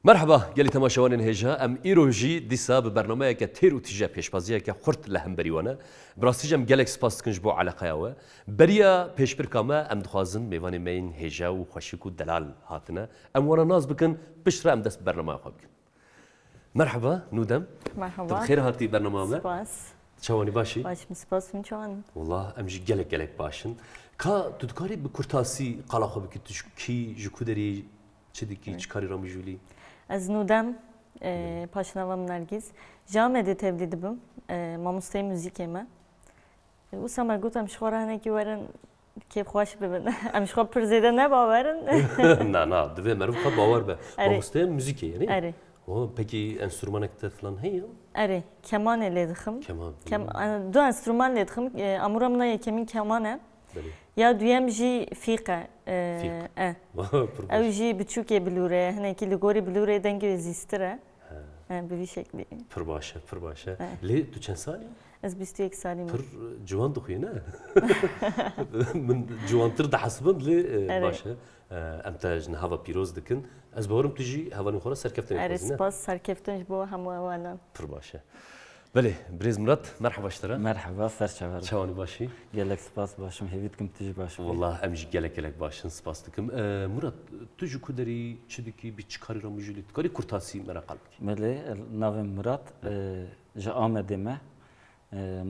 مرحبا گلی تماشاوان هجا ام ایروجی دیسا به برنامه که تیر و تیجا پیشبازیه که خورد لهم بریوانه براستی جم گلک سپاس کنج بو علاقه او بریا پیش برکامه ام دخوازن میوان مین هجا و خوشیک و دلال هاتنه ام وانا ناز بکن بشرا ام دست برنامه خواب کن مرحبا نودم مرحبا خیر هاتی برنامه ام سپاس چوانی باشی باشم سپاس من چوان والله ام جی گلک باشن کا تدکاری به کرتاسی قلا خواب کی کی جکودری چدی کی چکاری رامی جولی از نودم پاشنوام نرگیز جامعه تبدیل بم ماموستای موزیکمه و سامر گفتم شخورانه کی ورن کی خوش ببین ام شخور پرزیده نباورن نه دوی مرو خب باور به ماموستای موزیکی یعنی اره و پکی انسترومانک فلان هیام اره کمان لیدخم كمان دو انسترومان لیدخم امورم نه یکمین کمانه یا دویم جی فیقه او جی بچوکی بلوره هنه کی لگوری بلوره دنگی زیستره به وی شکلی پر باشه لی تو چند سالی؟ از 21 سالیم پر جوان دخوی نه من جوان تر ده حسبم لی باشه ام تاج نهوا پیروز دکن از بارم تجی هوا نخورا سرکفتن اره سپاس سرکفتنش با همو اوانا پر باشه بله بريز مراد مرحبا اشترى مرحبا سرچاور شواني باشي گلک سپاس باشم هیویدکم تیج باشم والله امجي گلک باشن سپاس دكم مراد تجو كدري چدكي بيچكاري را مجولي تكاري كرتاسي مرا قلبك ملی ناوم مراد جا آمده ما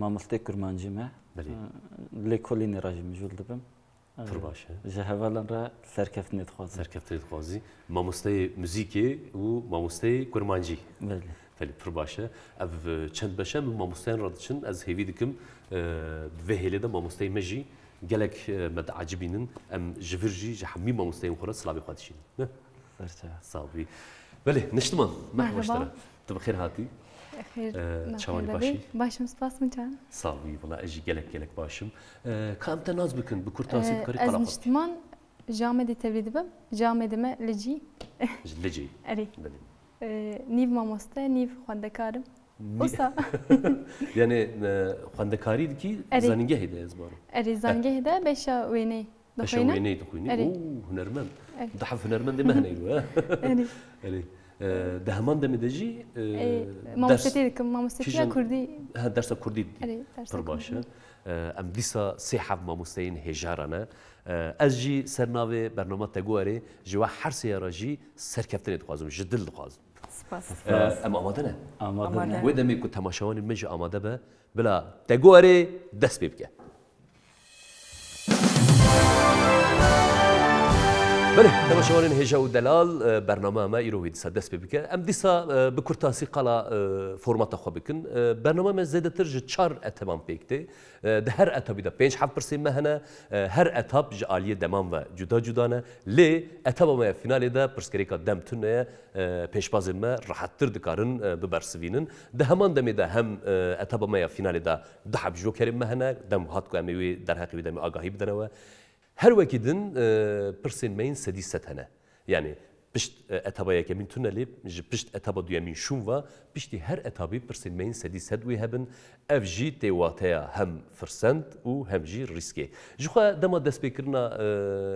ماملته کرمانجی ما لکولی نراجی مجول دبم پر باشه جا هوالان را سرکفتنی تخوازم سركفتني تخوازي ماموستي موزيكي و ماموستي كرمانجي بله فلی پر باشه اف چند باشه من ماموستین رادشن از هیوی دکم دوه هیله دا ماموستین مجی گلک مد عجبینن ام جفرجی جحمی ماموستین خورد سلابی خادشین سرچاور صافی بله نشتمان مرحبا مرحبا. اشترا تو بخیر هاتی خير چوانی باشی باشم سپاس من چند صافی والله اجی گلک باشم کام تناز بکن بکرتاسی کاری از قلا خود نشتمان جامعه تبدیل بم جامعه ما لجی لجی اری بله نیو ماموسته نیو خواندکارم اوسا یعنی خواندکاری کی اری. زنینگه هیده از بارو اری زنگه ده بشا وینه اشوی دخوینه دخوینی اری. اوه هنرمند اری. ضحف هنرمند مهنه ایوه اری يعني دهمان دمدجي ماموسته دکم ماموسته كيجن- کردی درس كردي اری درس برباشة ام ديسا سيحف ماموستين هجارنا ازجي سرناوي برنامج تجواري جوا حرسي راجي سركفتني تخازم جدل تخازم سپاس ام آمادنه آماده ودا مي كنت تماشاواني مجي آماده به بلا تجواري دست بيبكه بله تماشاوان هجا و دلال برنامه ما ایروی دیسا دست بکن ام دیسا بکرتاسی قلا فرمات خو بکن برنامه ما زیاده تر چهار اتمام پیکته ده هر اتابی دا 5% مهنه هر اتاب جالیه دمام و جدا نه لی اتاب ما فینالی دا پرسکریکا دم تونه پیشباز ما راحت تر دکارن ببرسوینن ده همان دمی ده هم اتاب ما فینالی دا ده حب جو کریم مهنه دم هات کو امیوی در حقیقی دم آگاهی بدنه هر وكيدن برسين مين سدي ستنا يعني بشت اتابا يكمين تونلي بشت اتابا دويمين شونوا بشتي هر اتابي برسين مين سدي سدوي هبن اف جي تي واتيا هم فرسنت و هم جي ريسكي جوخا دما دس بكرنا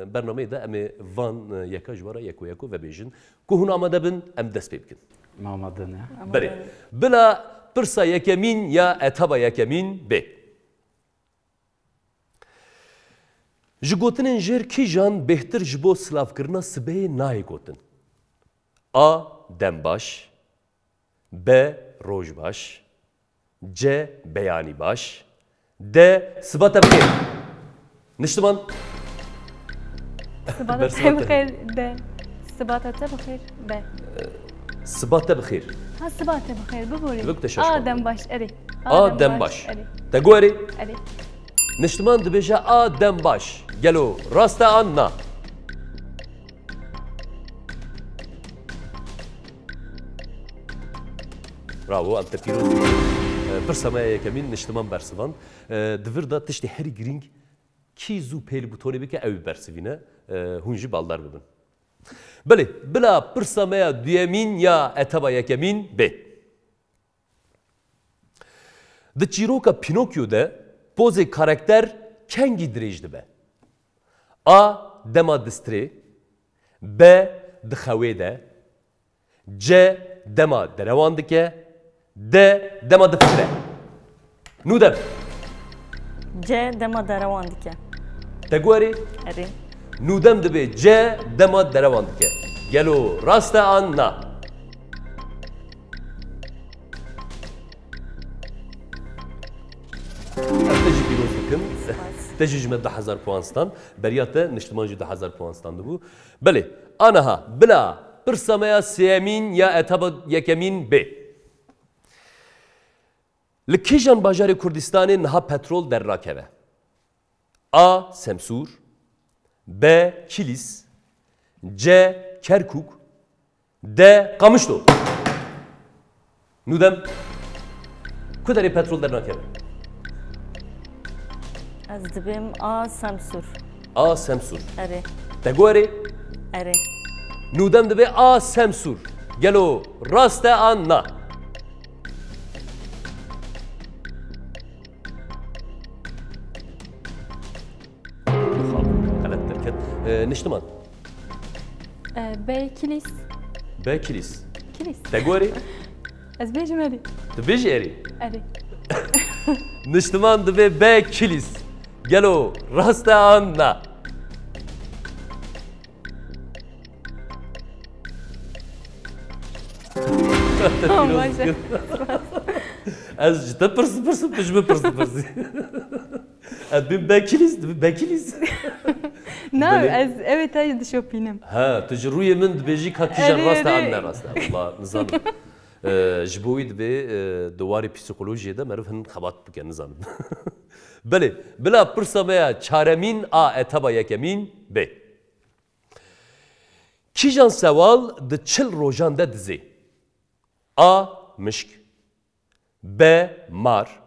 برنامج ده ام فان يكا جوارا يكو وبيجن كو هنا آماده ام دس بكن آماده نه بله بلا برسا يكمين يا اتابا يكمين ب جگوتنین جر کی جان بهتر جبو سلاف کرنا سبه نای گوتن A dembaş B rojbaş C beyani baş D sıbata bخير نشتمان سباتة بخير ده سباتة بخير به sıbata bخير ها سباتة بخير بقولي لوك تشاشكم. آدم باش اري A dembaş اري تقوري اري نشتمان دبيجا A dembaş gelo rasta anna برافو انت بيروز برسما كمين نشتمان برسوان دفردا تشتي هري جرينج كي زو بيل بوتوني بك او برسوينه هونجي بالدار ببن بله بلا برسما ديامين يا اتبا يكمين ب د چیروکا پینوکیو ده پوز کاراکتر کنگی دريجده به A دما دستري B دخوي ده C. Dema derewan dike. D. Dema difikire. Nûdem. C dema derewan dike. Te gwerî? Erê. Nûdem dibe C. Dema derewan dike. Gelo rast e an na. Tejî pîroz dikim. Tejî ji me 10,000 puanstan. Beriya te niştiman jî 10,000 puanstan dibû. Belê. Anaha bila pirsa me ya sêyemîn ya etaba yekemîn B. Li kîjan bajarê Kurdistanê niha petrol derrakeve? A. Semsûr B. Kilis C. Kerkuk D. Qamişlo. Nûdem. Ku derê petrol dernakeve? Ez dibim A Semsûr. A. Semsûr. Erê. Te gwerî? Erê. Nûdem dibe A. Semsûr. Gelo rast e an na. Xalat derket. Niştiman. B kilis. B. Kilis. Kilis. Te gwerî? Ez bêjim erê. Tu bêjî erê. Erê. Niştiman dibe B. Kilis. Gelo rast e an na. Baş. Ez ji te pirsim tu ji min pirsî. Ez bim B. Kilis dibe B. Kilis. Na ez evet ay dişopînim. Ha, tu ji rûyê min dibêjî ka kîjan Erê, rast e an erê. ne rast e. Valla nizanim. Ji bo wî dibe di warê psîkolojiyê de meriv hin xebat bike nizanim. Belê, bila pirsa me ya çaremîn A etaba yekemîn B. Kîjan sewal di çil rojan de dizê? A. Mişk B. Mar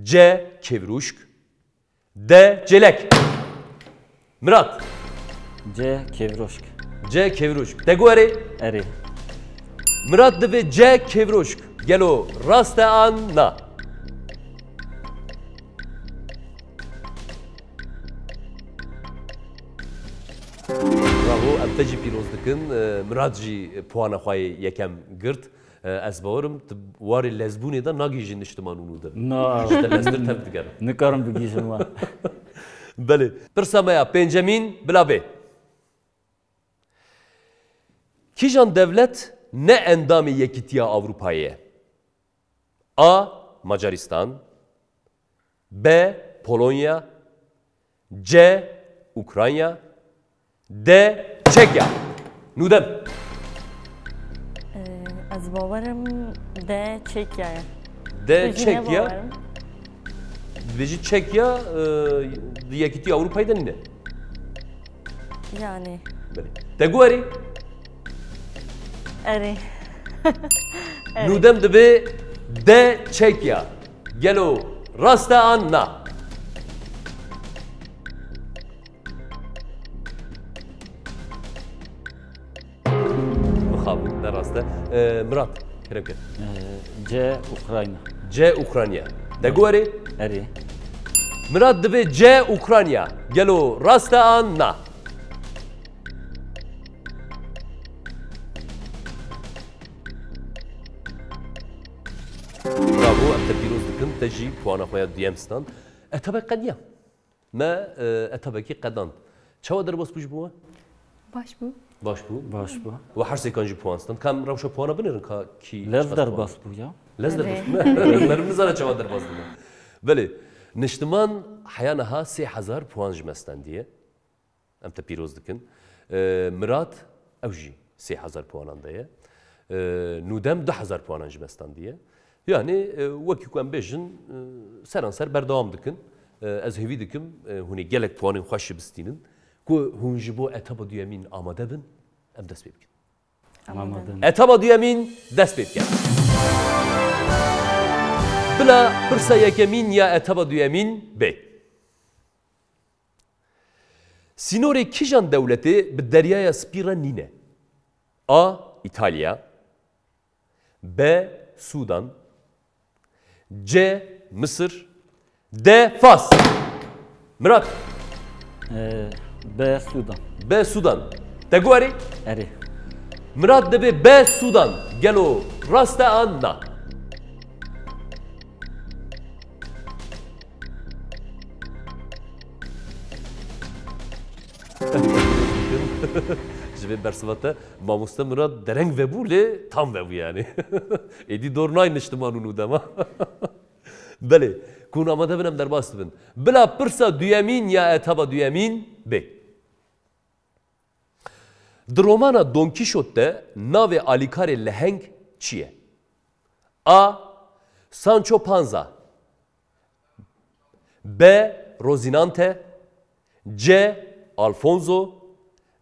C. Kevruşk D. Celek. Mirat. C. Kevroşk. C. Kevruşk. Te gwerî? Erê. Mirat dibe C. Kevruşk. Gelo rast e an na. Bravo, em te jî pîroz dikin. Mirat jî puana xwe yekem girt. Ez bawerim tu warê lezbûnê de nagîjî niştiman û nûde. Na. Te lezdir tev digerin. Nikarim bigîjim wa. Belê. Pirsa me ya pêncemîn bila bê. Kîjan devlet ne endamê Yekîtiya Avrupayê ye? A. Macaristan B. Polonya C. Ukrayna D. Çekya. Nûdem. Ez bawerim D Çekya'ya. D. Çekya. Dibêjî Çekya di Yekîtiya Avrupayê de nîne. Yani. Belê. Te gwerî? Erê. Nûdem dibe D. Çekya. Gelo rast e an na. Bixabin ne rast e. Mirat. Kerem kir. C. Ukrayna. C. Ukrayna. Te gwerî? Erê. Mirat dibe C. Ukrayna. Gelo rast e an na. Bravo, em te pîroz dikin, te jî puana xwe ya duyem stan. Etebe qediya. Me etebekî qedand. Çawa derbas bû ji bo we? Baş bu. Baş bû. Baş bu. Ve her sêkan jî puan stan. Kam rewşa puana binirin ka kî... Lez derbas bu ya. Lez derbas. Merim nizane çawa derbas bûne. Belê, niştiman heya niha 3,000 puan ji me standiye. Em te pîroz dikin. Mirat ew jî 3,000 puanan de ye. Nûdem 2,000 puanan ji me standiye. Yani wekî ku em bêjin seranser berdewam dikin. Ez hêvî dikim hûnê gelek puanên xweş ji bistînin ku hûn ji bo etaba duyemîn amade bin em dest pê bikin. Amamadın. Etaba duyemîn dest pê bikin. Bila pirsa yekemîn ya etaba duyemîn B. Sînorê kîjan dewletê bi deryaya Spîra nîne? A. İtalya B. Sudan C. Mısır D. Fas. Mirat. B. Sudan. B. Sudan. Te gwerî? Erê. مراد دبی به سودان گلو راست آن نه جبه برسواته ماموسته مراد درنگ و بوله tam ve bu yani. Edi dornay niştimanunu dema. Bele, kun amade benim derbastı ben. Bela pırsa düyemin ya etaba düyemin be. Dromana Don Quixote nave alikare leheng çiye. A. Sancho Panza. B. Rozinante. C. Alfonso.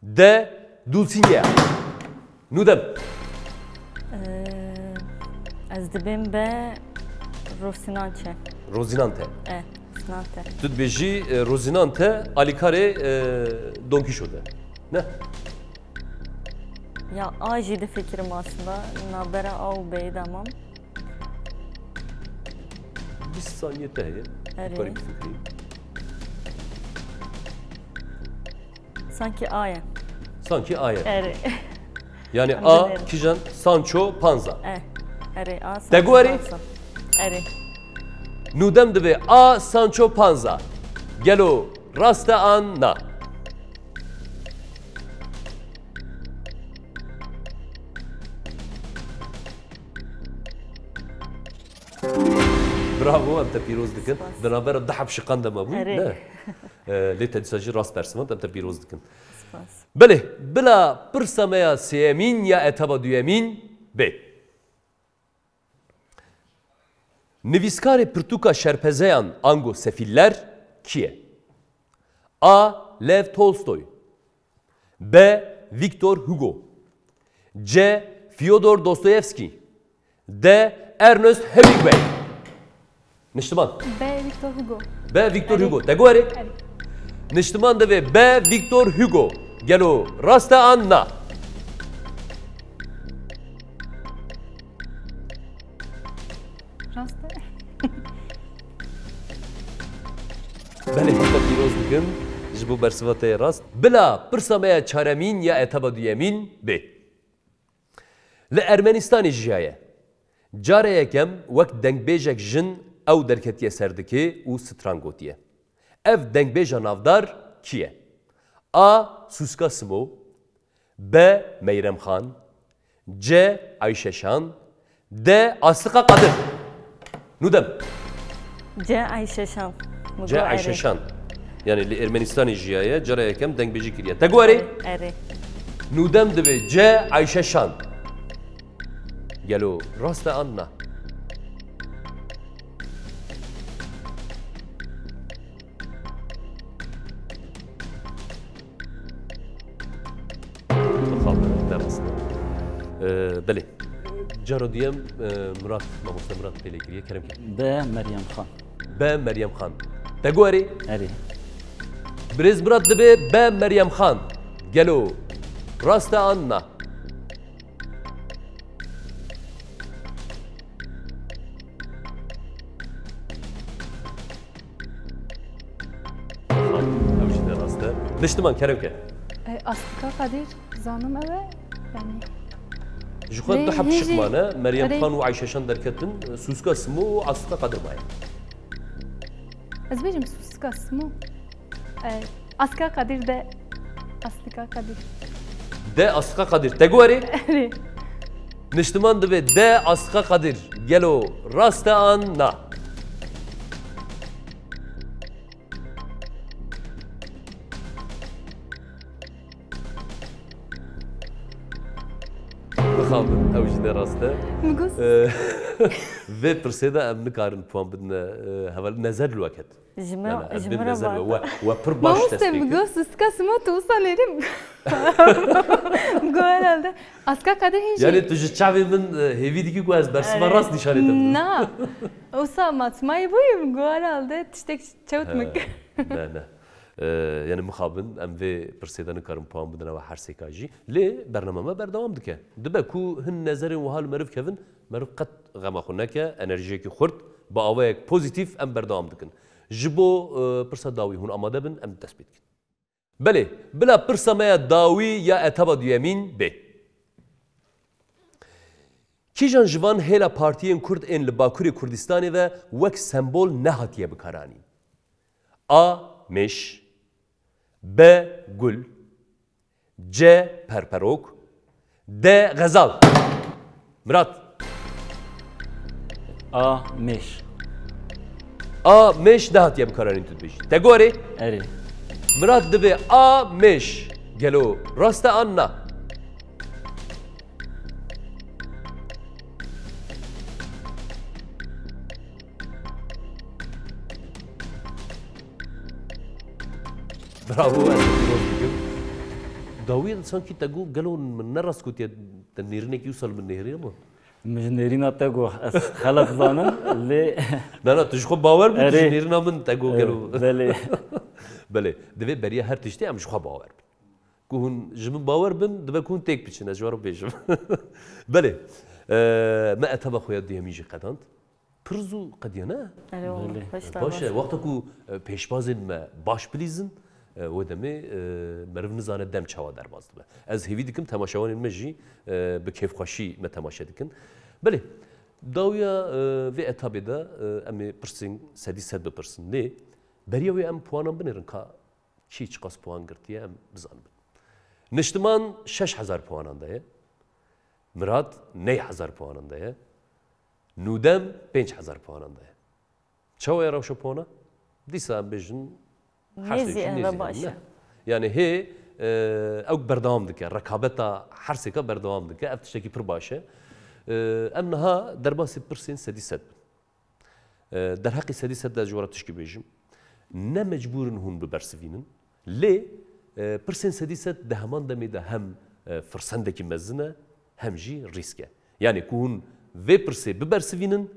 D. Dulcinea. Nudem. Ez dibim be Rosinante. Rozinante. Rosinante. Tut beji Rozinante alikare Don Quixote. Ne? Ya acıydı fikrim aslında. Nabera av bey demem. Bir saniye tehye. Evet. Yukarı bir fikri. Sanki A'ya. Sanki A'ya. Eri. Yani Hem de A, derim. Kijan, Sancho, Panza. Eri A. Sanki Degu eri? Panza. Eri. Nudem de A, Sancho, Panza. Gelo, rasta an na. Bravo, em te pîroz dikin. Beraber dehab şiqan dema bû. Erê. Ne? Lê te dîsa jî rast bersivan em te pîroz dikin. Spas. Belê, bila pirsa me ya sêyemîn ya etaba duyemîn bê. Nivîskarê pirtûka şerpezeyan ango sefiller kî ye? A. Lev Tolstoy. B. Victor Hugo. C. Fyodor Dostoyevski. D. Ernest Hemingway. Niştiman. B. Victor Hugo. B. Victor Hugo. Te gueri? Evet. Niştiman de ve B. Victor Hugo. Gelo rasta anna. Rasta. Beli hatta piroz dikim. Jibu bersivate rast. Bila pirsa me çaremin ya etaba duyemin B. Le Ermenistanê jiyaye. Careyekem wek dengbêjek jin ew derketiye serdikê û strangotiye. Ev dengbêja navdar kî ye? A. Suska Simo. B. Meyrem Xan. C. Ayşe Şan. D. Aslıka Kadir. Nudem. C. Ayşe Şan. C. Ayşe Şan. Yani li Ermenistanê jiyaye careyekem dengbêjî kiriye. Te guerî? Eri. Nudem dibe C. Ayşe Şan. Gelo rasta anna. بله جارو دیم مراد ماموستا مراد پیله کریه کرم کرد B. Meryem Xan. به مریم خان تگواری Eri. بریز مراد دبه به مریم خان گلو راست آن نه اوشیده راسته نشتمان کرم کرد Astika Kadir zanım eve yani جخوات دو حب هيجي- شقمانه مريم أري. خان وعيشه شان دركتن سوسكا سمو وعصفة قدر معي ez bejim Suska Smu. Aska Kadir de Astika Kadir. ده أصقا قدر تقوري Eri. نشتمان دبي ده أصقا قدر جلو راستا آن نا بخابن أوجي ده راستا Muguz. في برسيدا أم نكارن بوان بدنا هذا نزل الوقت Jimra نزل var. وبر باش Mamuste تسبيك Muguz Suska Smu tuğsan erim. Muguz herhalde. Aska Kadir hinci. يعني تجي تشعبي من هيفي ديكي كواز بس ما راس نشاني Na. Usa matmayı buyum. Muguz herhalde tiştek çavutmak. لا لا يعني مخابن ام في برسيدان كارم بوان بدنا وحر سيكاجي لي برنامج ما بردوام دكه دبا كو هن نظر وهال مرف كيفن مرف قد غما خناك انرجي كي خرد باويك بوزيتيف ام بردوام دكن جبو برسا داوي هون اماده بن ام تثبيت بله بلا برسا ما داوي يا اتبا ديامين ب کیجان جوان هلا پارتیین کرد این لباکوری کردستانی و وک سمبول نهاتیه بکارانی A. مش B. گل C. پرپروک D. غزال مراد A مش A. مش نهاتیه بکارانی تو بیش تگوری اری مراد دبی A. مش گلو راست آن نه برافو داوود sanki تقول قالوا من نرس كنت تنيرنك يوصل من نهرين ما مجنرين تقو خلق زانن لی لا تشخو باور بود نيرنا من تقول قالوا بله بله دبي بريا هر تشتي ام شخو باور كون جم باور بن دبي كون تيك بتشن اجوار بيجم بله ما اتبع خويا دي ميجي قدانت پرزو قديانا باشه وقتكو پیشبازن ما باش بليزن و دمی مرف نزانه دم چوا در باز دبه از هیوی دکم تماشاوان مجی به کیف خوشی ما تماشا دکن بله داویا و اتابه دا امی پرسین سدی سد بپرسن نه بریا و ام پوانم بنرن که چی چقاس پوان گرتیه ام بزنم نشتمان 6000 پوانان دایه مراد 9000 پوانان دایه نودم 5000 پوانان دایه چوا یراوشو پوانا دیسا ام بجن نزی انا باشه يعني هي او بردوام دكه ركابتها حرسك بردوام دكه افتشتكي بر باشه امنها درباسي برسين سديسد در حقي سديسد دا جوره تشكي بيجم نا مجبورن هون ببرسفينن لي برسين سديسد ده همان دمي ده هم فرسندكي مزنه هم جي ريسكه يعني كون في برسي ببرسفينن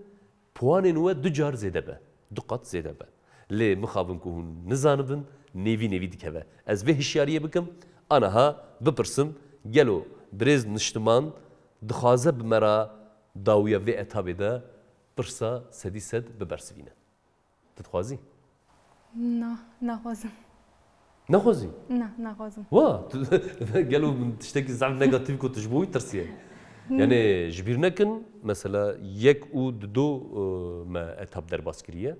بوانن و دجار زيده به دقات زيده به لی مخابن که هون نزانبن نیوی دیکه از به هشیاریه بکم آنها بپرسم گلو برز نشتمان دخوازه بمرا داویا و اتابه ده پرسا سدی سد ببرسوینه تتخوازی؟ نه خوازم نخوازی؟ نه نخوازم وا گلو تشتكي زعم نيجاتيف كنت تجبوي ترسيه يعني جبير نكن مثلا يك او دو ما اتاب در باسكريه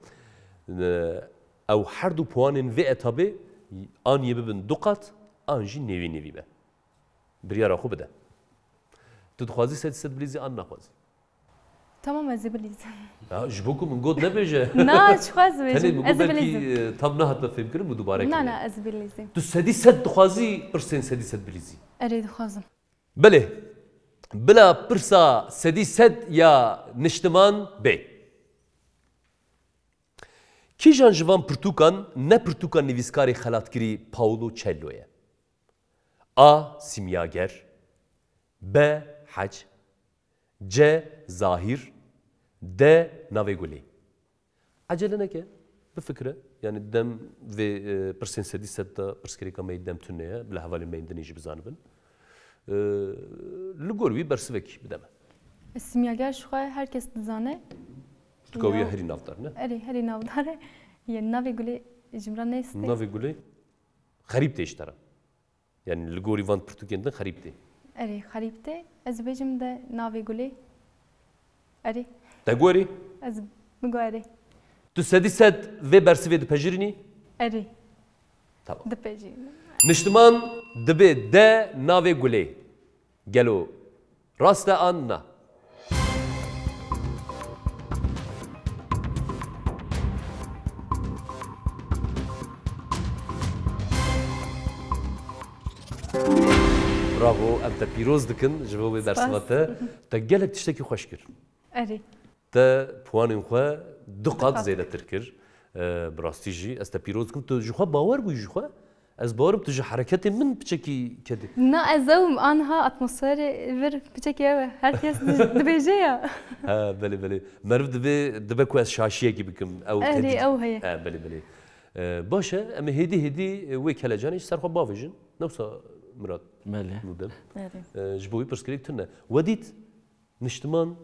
او هر دو پوانن و اتابه آن یه ببین دو قط آنجی نیوی به بریارا خوب بده تو تخوازی سد بلیزی آن نخوازی تمام از بلیزم جبوکو من گود نبیجه نه چه خواز بیجم از بلیزم تاب نه حتما فهم کنم و دوباره نه نه از بلیزم تو سدی سد تخوازی پرسین سدی سد بلیزی ارید خوازم بله بلا پرسا سدی سد یا نشتمان بی کیجان جوان پرتوکان نه پرتوکان نویسکاری خلاتگیری پاولو چلویه A. سیمیاگر B. حج C. ظاهر D. ناوگولی عجله نکه بفکره يعني الدم في برسين سدي سد برسكري كما يدم تنيا بلا حوالي ما يندنيش بزانبن لقولوي برسفك بدم السیمیاگر شوخه herkes dizane تكويه هري نافدار نه هری نافداره یه ناوگولی جمران نیست ناوگولی خريب تيشترى يعني لقوري فان برتوكيندن خريب تي خریبته از بیجم ده ناوگولی تقولي از بگو تو سدي سد في برسفي دبجرني تمام دپیجی نشتمان دبي دا ناوگولی قالوا راستا أنا برافو أنت بيروز دكن جوابي برسمته تجلك تشتكي خوشكر تا بوانين خوا دقات زيادة تركر براستيجي است بيروز كم تجوا باور بيجوا از باورم تجي حركتي من بشكي كده نه ازوم آنها اتمسفر ور بچکی herkes دبیجه ها بله مرد دبي كواس شاشيه كي بكم او او هي بله باشه اما هدي وكاله جاني صار خو بافيجن نوصا مراد بله نودم جبوي برسكريك تنا وديت نشتمان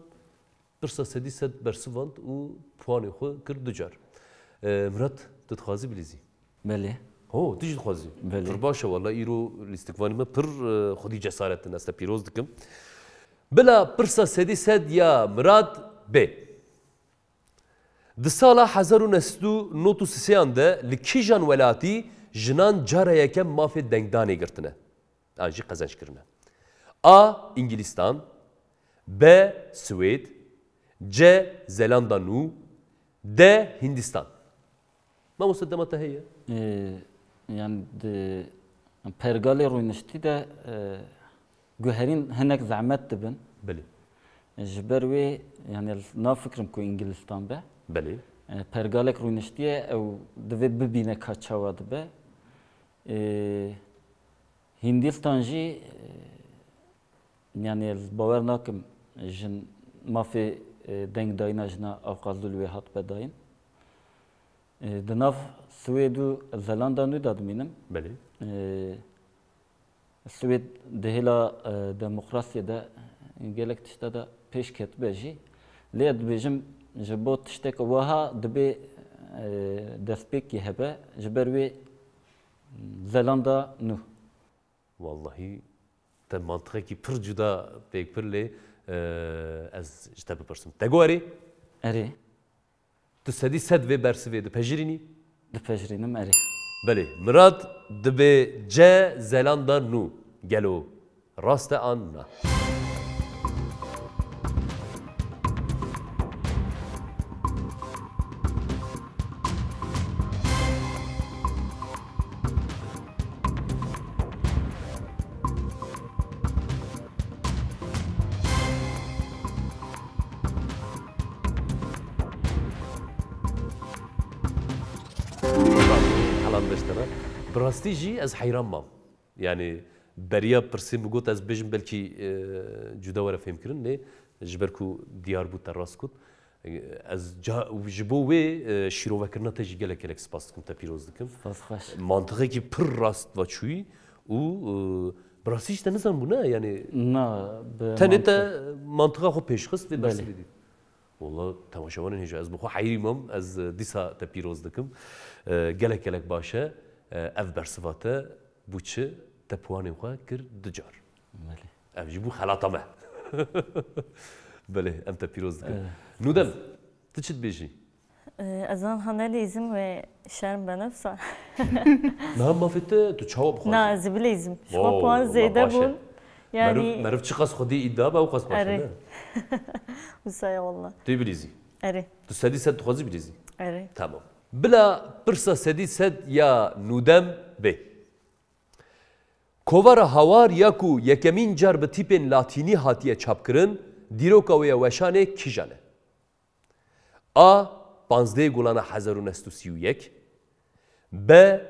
برسا سدي سد برسفانت و بواني خو كرد دجار مراد تتخازي بليزي بله هو تيجي تخازي بله باشه والله ايرو الاستقبال ما بر خدي جسارة الناس بيروز دكم بلا پرسا سدی سد یا مراد ب د سالا 1993 ده لکیجان ولاتی جنان جاره یکم مافی دنگدانی گرتنه آنجی قزنج کرنه A. İngilizistan B. Süveyt C. Zelanda Nû D. Hindistan ما مصدمات هي يعني pergale rûniştî de guherîn hinek zehmet dibin بله ji ber wê yani nafikirim ku Ingîlistan be بله pergalek rûniştiye ew divê bibîne ka çawa dibe Hindistan jî yani bawer nakim jin mafê dengdayîna jina Ewqazlû wê hat bedayîn di nav Swêd û Zelanda nû da dimînim بله Swêd di hêla demokrasiyê de gelek tişta da pêş ketbe jî lê dibêjim ji bo tiştek wiha dibê destpêkî hebe ji ber wê Zelanda nû والله te mantıqekî pir cuda pêk pir lê ez ji te bipirsim te gorî erê tu sedî sed vê bersivê dipejirînî dipejirînim erê belê mirad dibê C Zelanda nû gelo rast e an na براستی جی از حیران مام یعنی بریا پرسیم گوت از بجم بلکی جدا وره فهم کردن نه جبر کو دیار بود تراس کود از جبو و شیرو وکرنا تجی گله کلک سپاس کم تا پیروز دکم منطقه کی پر راست و چوی و براستی جت نزن بونه یعنی نه تنه تا منطقه خو پیشخست و بس بدید والله تماشاوان هیچ از بخو حیریم از دیسا تا پیروز دکم گله کلک باشه ev bersivate bu çi te puanên xwe kir du car. Ev jî bû xelata me. Belê em te pîroz dikin. Nûdem, tu çi dibêjî? Ez an hanelîzim ve şerm benefsa. Niha mafê te tu çawa bixwazî? Na ez bilêzim. Şwa puan zêde bûn. Yani meriv çi qas xwedî îddia be ew qas baş e. Wisa wallah. Tu bilîzî? Erê. Tu sedî sed dixwazî bilîzî? Erê. Tamam. Bila pirsa sedî sed ya nûdem bê. Kovara hawar ya ku yekemîn car bi tîpên latînî hatiye çapkirin, dîroka wê ya weşanê kîjan e? A. 15 gulana 1931 B.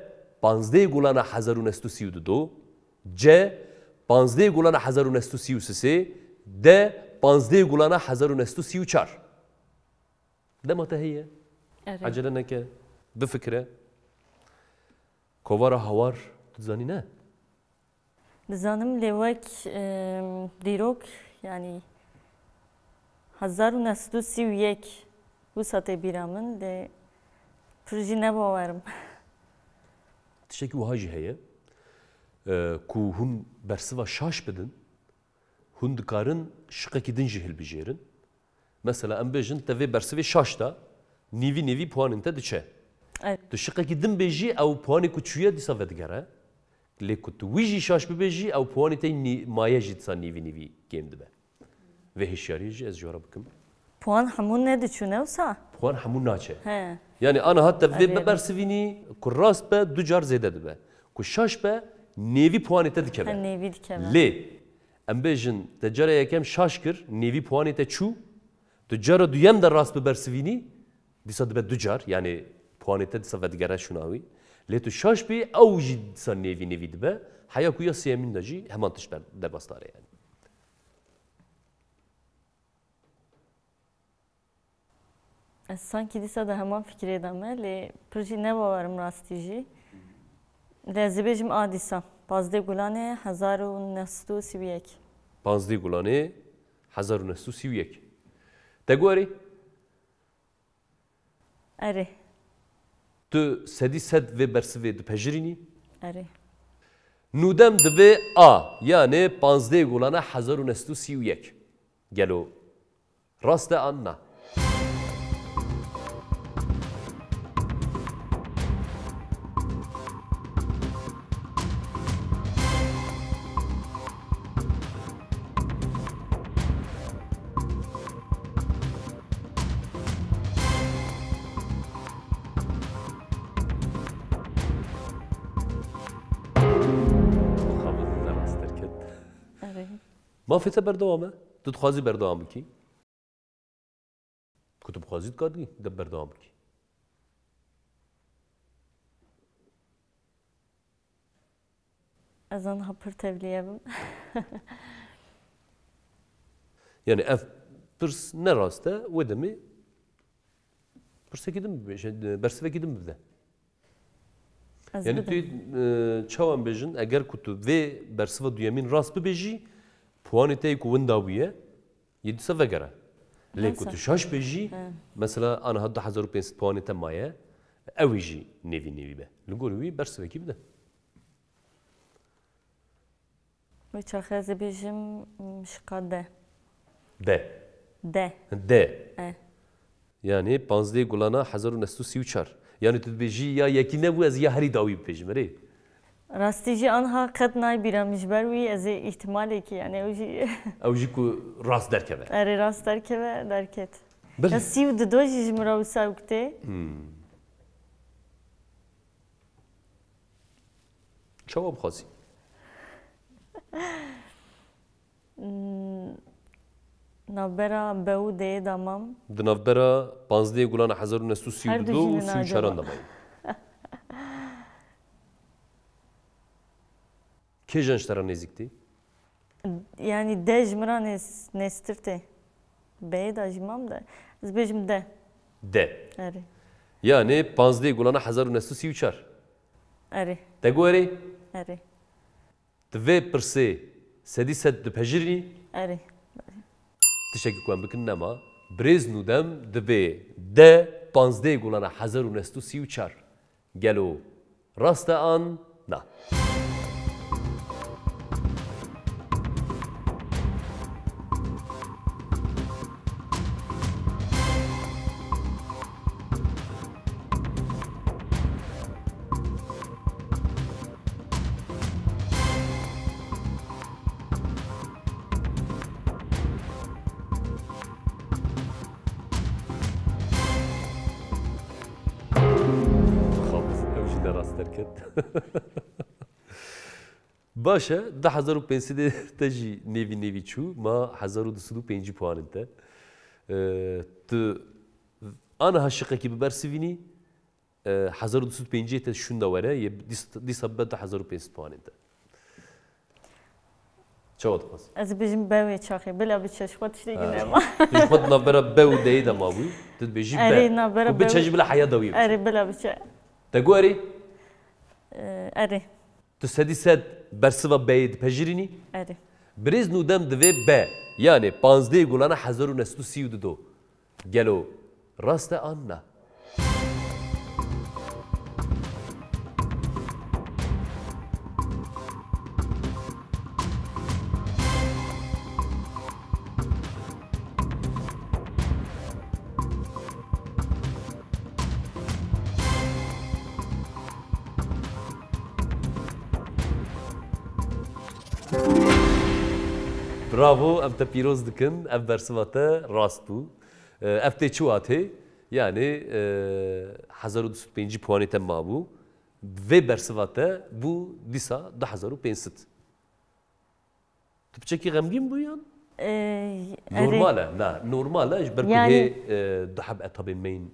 15 gulana 1932 C. 15 gulana 1933 D. 15 gulana 1934 Dema te heye? Acele neke bifikre kovara hawar dizanî ne? Dizanim lêwek dîrok yani 1931 wisa tê bîra min lê pir jî nebawerim. Tiştekî wiha jî heye ku hûn bersiva şaş bidin hûn dikarin şiqekî din jî hilbijêrin. Mesela em bêjin te vê bersivê şaş da nîvî puanên te diçe. Tu şiqekî din bêjî ew puanê ku çûye dîsa vedigere. Lê ku tu wî jî şaş bibêjî ew puanê te maye jî dîsa nîvî kêm dibe. Vê hişyariyê jî ez jî bikim. Puan hemû nediçûne wisa? Puan hemû naçe. He. Yani aniha te vê bersivînî ku rast be du car zêde dibe. Ku şaş be nêvî puanê te dikeve. Nêvî dikeve. Lê em bêjin te cara yekem şaş kir nêvî puanê te çû tu cara duyem de rast bibersivînî dîsa dibe du car yani puanê te dîsa vedigere şûnawî. Lê tu şaş bî ew jî dîsa nêvî dibe heya ku ya sêyemîn de jî heman tiş debastare yani. Ez sanki dîsa da heman fikrê de me lê pir jî nebawerim rastî jî. Lê ez dibêjim a dîsa 15 gulanê 1931 15 gulanê 1931 Te gorî? Erê. Tu sedî sed vê bersivê dipejirînî? Erê. Nûdem dibe A yani 15 gulana 1931 گلو راست آن نه ما فيت بردوامه تتخوازي بردوام كي كتب خوازي تقادي دب بردوام كي أظن هبر تبلية يعني اف برس نراسته ودمي برس كيدم برس كيدم بده يعني توی چاوان بيجن اگر كتب في برس دويمين راست ببيجي puanı te ku windawiye yedi sefer gara. Lê ku tu şaş bejî mesela ana hadda 1500 puanı te maye ew jî nevî be. Li gor wî bersivekî bide. Ve çaxeze bejim şika de. De. De. De. Yani 15 gulana 1934. Yani tu bejî ya yekî nebû ez ya herî dawî bêjim erê. راستیجی آنها قد نایبیرامش بروی از احتمالی که یعنی اوجی کو راست درکه. اره راست درکت. بله. سیو دوجی جمراو ساوکته. چواب خاصی. نبرا بوده دامم. دنبرا 15 گلان 1932 و 34 دامای. Ki gençlere nezikti? Yani de jmra nestirte. Bey da jmam da. Ez bejim de. De. Eri. Yani 15 gulana 1934. Eri. De goeri? Eri. Dve perse sedi set de pejirni? Eri. Teşekkür ederim bikin nema. Brez nudem dve de 15 gulana 1934. Gelo. Rasta an na. باشه 10500 تجی نیوی چو ما 1205 puanın te. Ana haşıka ki bersivini 1205 te şunda vere ye disabbe 1500 puanın te. Çavat pas. Az bizim bewe çaxı bila bir çeşvat işte yine ama. Çeşvat nabera bew deyid ama bu. Ted beji be. Eri nabera bew. Bu çeşi bila haya dawi. Eri bila bir çe. Te goeri? Eri. Tu sedi sed bersiva beyid pejirini? Eri. Brez nudem dve be. Yani 15 gulana 1932. Gelo. Raste anna. Bravo, ev te pîroz dikin, ev bersiva te rast bû. Ev tê çûatê, yani 1205 puanê te mabû. Vê bersiva te bû dîsa 1500. Tu biçekî xemgîn bûyan? Normal e, ne, normal e, ji ber ku hê diheb etabên me yên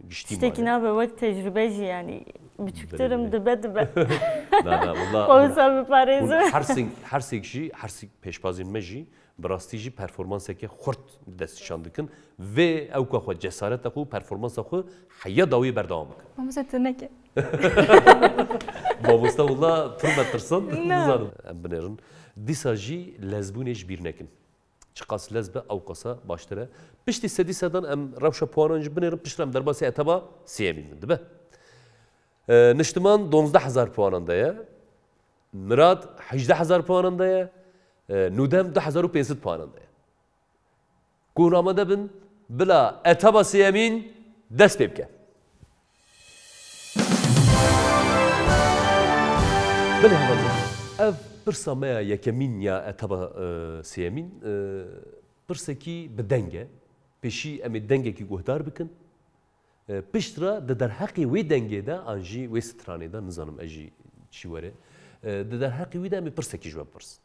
giştî mane. Tiştekî nabe wek tecrübeci yani. Biçüklerim dibe. Na, valla. Koysa bir parayızı. Her sek peşbazên me jî bi rastî jî performansekê xurt destnîşan dikin vê ew ka xwe cesareta xwe performansa xwe heya dawî berdewam bikin. Mamoste tu neke. Mamoste valla pir me tirsin. Nizanim. Em binêrin. Dîsa jî lezbûnê ji bîr nekin. Çi qas lez be ew qasa baştir e. Piştî sedî sedan em rewşa puanan jî binêrin piştre em derbasî etaba sêyemîn min dibe. Niştiman 12000 puanındaya, Mirad 18000 puanındaya, Nudem 2500 puanındaya. Ku ramada bin bila etaba sêyemîn dest pê bike. Bilê hevalî ev pirsa me ya yekemîn ya etaba sêyemîn pirsekî bi deng e. Pêşî em ê dengekî guhdar bikin. Piştra di derheqê wê dengê de an jî wê stranê de nizanim ez jî çî were. Di derheqê wî de em ê pirsekî ji we bipirsin.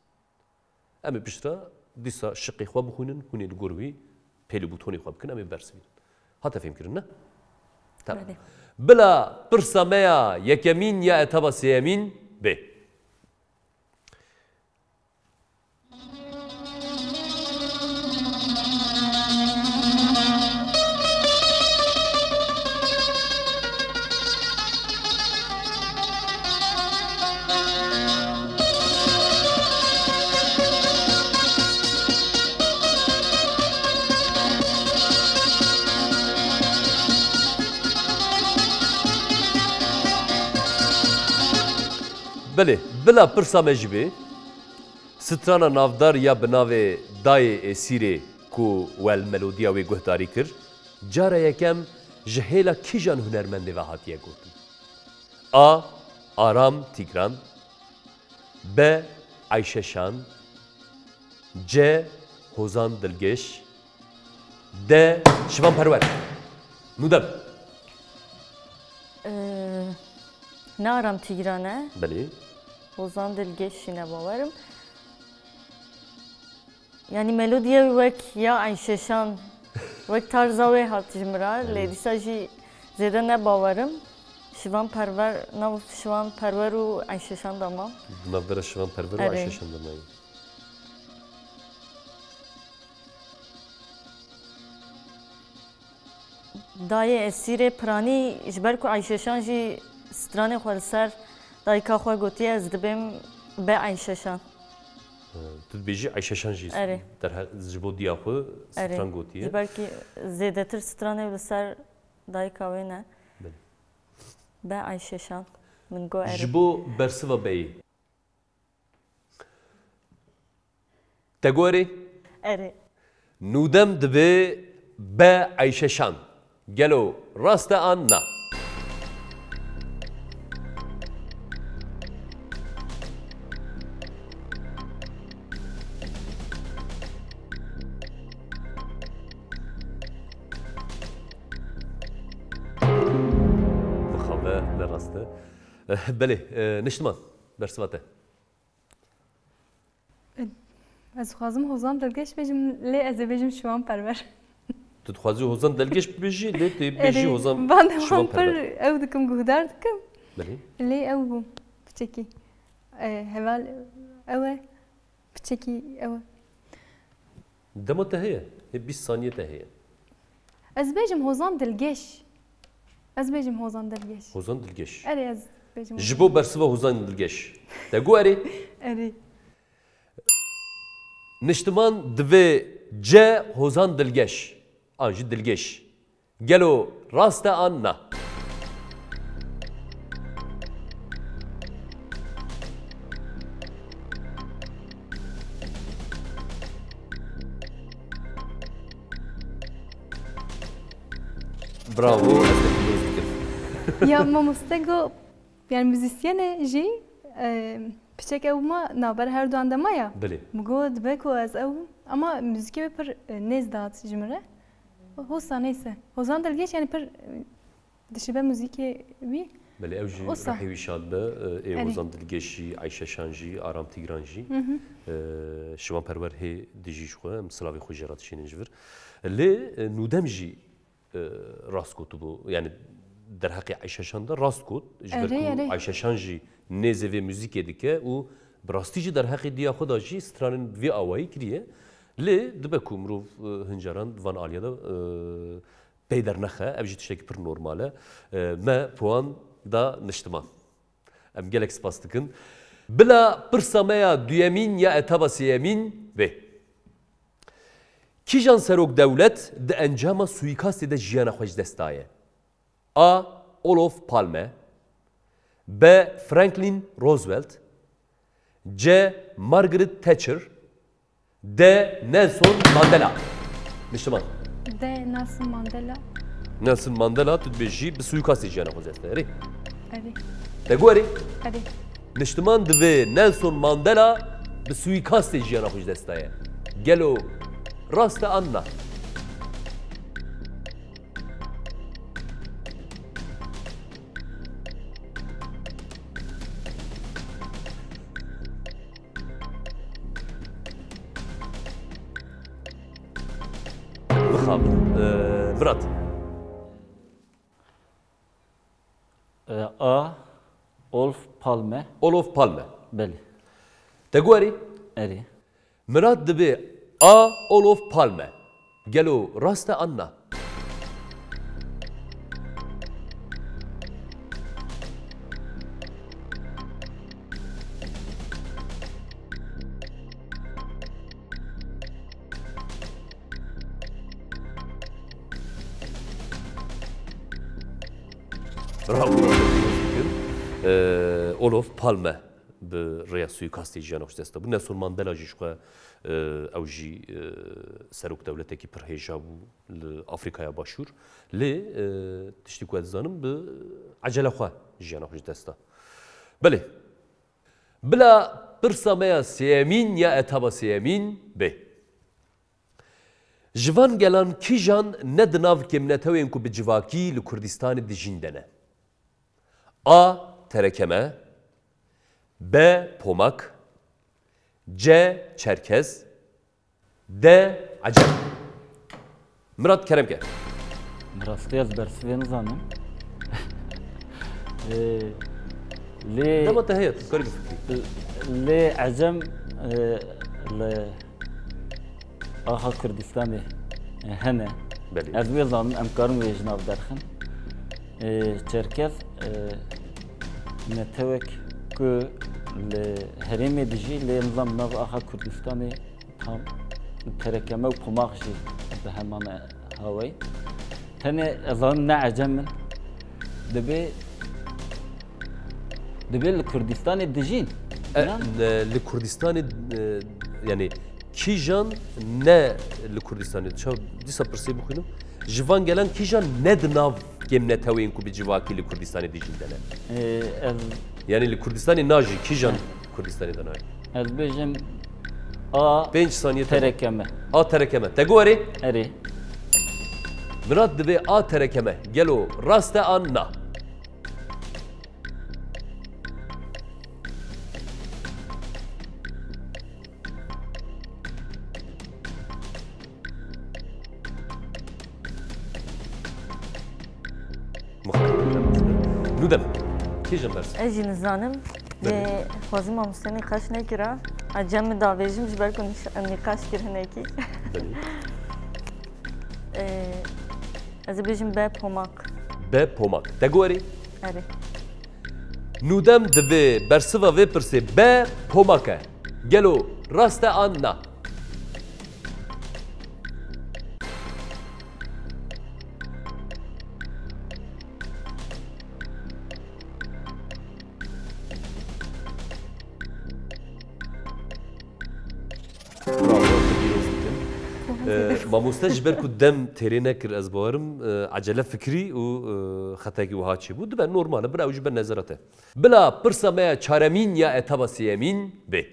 Em ê piştra dîsa şiqê xwe bixwînin, hûn ê li gor wî pêlîbûtonê xwe bikin, em ê bersivînin. Hate fêmkirin ne? Tamam. Bila pirsa me ya yekemîn ya etaba sêyemîn bê. Belê, bila pirsa me jî bê, strana navdar ya bi navê dayê êsîrê ku wel melodiya wê guhdarî kir, cara yekem ji hêla kîjan hunermendê ve hatiye gotin? A. Aram Tigran, B. Ayşe Şan, C. Hozan Dilgeş, D. Şivan Perver. Nudem. Naram Tigran'e, Belê. Hozan Dilgeş yine bavarım. Yani melodiye vek ya Ayşeşan, vek tarza ve hatijmrar, ledisa jî zêde ne bavarım. Şivan Perver, nav Şivan Perver û Ayşeşan damam. Navdara Şivan Perver û Ayşe Şan damayê. Dayê esîrê piranî ji ber ku Ayşeşan jî stranê xwe li ser dayika xwe gotiye ez dibêm be Ayşeşan. Tu dibêjî Ayşe Şan jî Erê. ji bo diya xwe stran gotiye. Ji ber ki zêdetir stranê li ser dayika wê ne. Be Ayşeşan. Min got erê. Ji bo bersiva beyê. Te gorê? Erê. Nûdem dibe be Ayşe Şan. Gelo rast e an na. Bixabe ne rast e. Belê, niştiman bersiva te. Ez xwazim Hozan Dilgeş bêjim lê ez ê bêjim Şivan Perver. Tu dixwazî Hozan Dilgeş bibêjî lê tê bêjî Hozan Van Şivan pir Perver. ew dikim guhdar dikim. Belê. Lê ew bû piçekî. Heval ew e piçekî ew e. Dema te heye. Hê 20 saniye te heye. Ez bêjim Hozan Dilgeş. Ez bêjim Hozan Dilgeş. Hozan Dilgeş. Erê ez bêjim. Ji bo bersiva Hozan Dilgeş. Te got erê? Erê. Niştiman divê C Hozan Dilgeş. An jî Dilgeş. Gelo rast e an na. Bravo. Ya mamostego yani müzisyene jî piçek ew ma naber her duan dema ya. Belê. Migo dibe ku ez ew ama müzikê wê pir nêz dat ji min re. Hosa neyse. Hozan Dilgeş yani pir dişibe müzikê wî. Belê ew jî Osa. rehî wî şad be. Ê Erê. Hozan Dilgeş jî, Ayşe Şan jî, Aram Tigran jî. Şivan Perver hê dijî ji xwe, em silavê xwe jê ratişînin ji vir. Lê nûdem jî rast gotibû. Yani derheqê Ayşe Şan da rast got. Ji ber Erê, ku erê. Ayşe Şan jî nêzê vê müzîkê dike û bi rastî jî derheqê diya xwe da jî stranên vê awayî kiriye. Lê dibe ku mirov hincaran van aliya da pey dernexe, ev jî tiştekî pir normal e. Me puan da niştiman. Em gelek spas dikin. Bila pirsa me ya duyemîn ya etaba sêyemîn vê. Kîjan serok dewlet di encama suîkastê de jiyana xwe ji dest daye? A. Olof Palme, B. Franklin Roosevelt, C. Margaret Thatcher, D. Nelson Mandela. Niştiman. De Nelson Mandela. Nelson Mandela tu dibêjî bi suikastê jiyana xwe dest herî. Erê. Te gorî Erê. niştiman divê Nelson Mandela bi suikastê jiyana xwe ji dest daye. Gelo rast e an na. Bixabin. Murat. A. Olaf Palme. Olof Palme. Beli. Te gorî Eri. Murat divê A. Olof Palme. Gelo rast e an na. Bravo. Olof Palme bi rêya suikastê jiyana xwe dest da. Bu Nelson Mandela jî xwe ew jî serok dewletekî pir hêja bû li Afrikaya Başûr. Lê tiştî ku ez dizanim bi ecele xwe jiyana xwe ji dest da. Belê. Bila pirsa me ya sêyemîn ya etaba sêyemîn bê. Ji van gelan kîjan ne di nav kemnetewên ku bi civakî li Kurdistanê dijîn de ne? A. Terekeme. B. Pomak. C. Çerkez. D. Acem. Murat Keremke. Rastı ez bersivê nizanim. Lê Dema te heye tu karî bifikirî. lê ecem li aha Kurdistanê hene. Belê. Ez wê zanim em karin wê ji nav derxin. Çerkez netewek ku li herêmê dijî lê nizam nav aha Kurdistanê tam terekeme û pomak jî bi heman hawey. Tenê ez zanim ne ecem min divê li Kurdistanê dijîn. Li Kurdistanê yani kîjan ne li Kurdistanê çav dîsa pirsê bixwînim. Ji van gelan kîjan ne di nav kemnetewên ku bi civakî li Kurdistanê dijîn de ne? Ez Yani li Kurdistanê najî kîjan Kurdistanê de najî. ez bêjim A 5 saniye terekeme. A terekeme. Te gorî Erê. Murat divê A terekeme. Gelo rast e an na. Nudem. Kîjan bersin. Ez jî nizanim lê xwazî mamosteyê nîqaş nekira. Ecem min davêjim ji ber ku nîqaş kir hinekî. Ez ê bêjim B. Pomak. B pomak. Te gorî Erê. Nudem divê bersiva vê pirsê B pomak e. Gelo rast e an na. Mamoste ji ber ku dem têrê nekir ez bawerim acele fikrî û xetekî wiha çîbû dibe normal e bila ew ji ber nezera te. Bila pirsa me ya çaremîn ya etaba sêyemîn bê.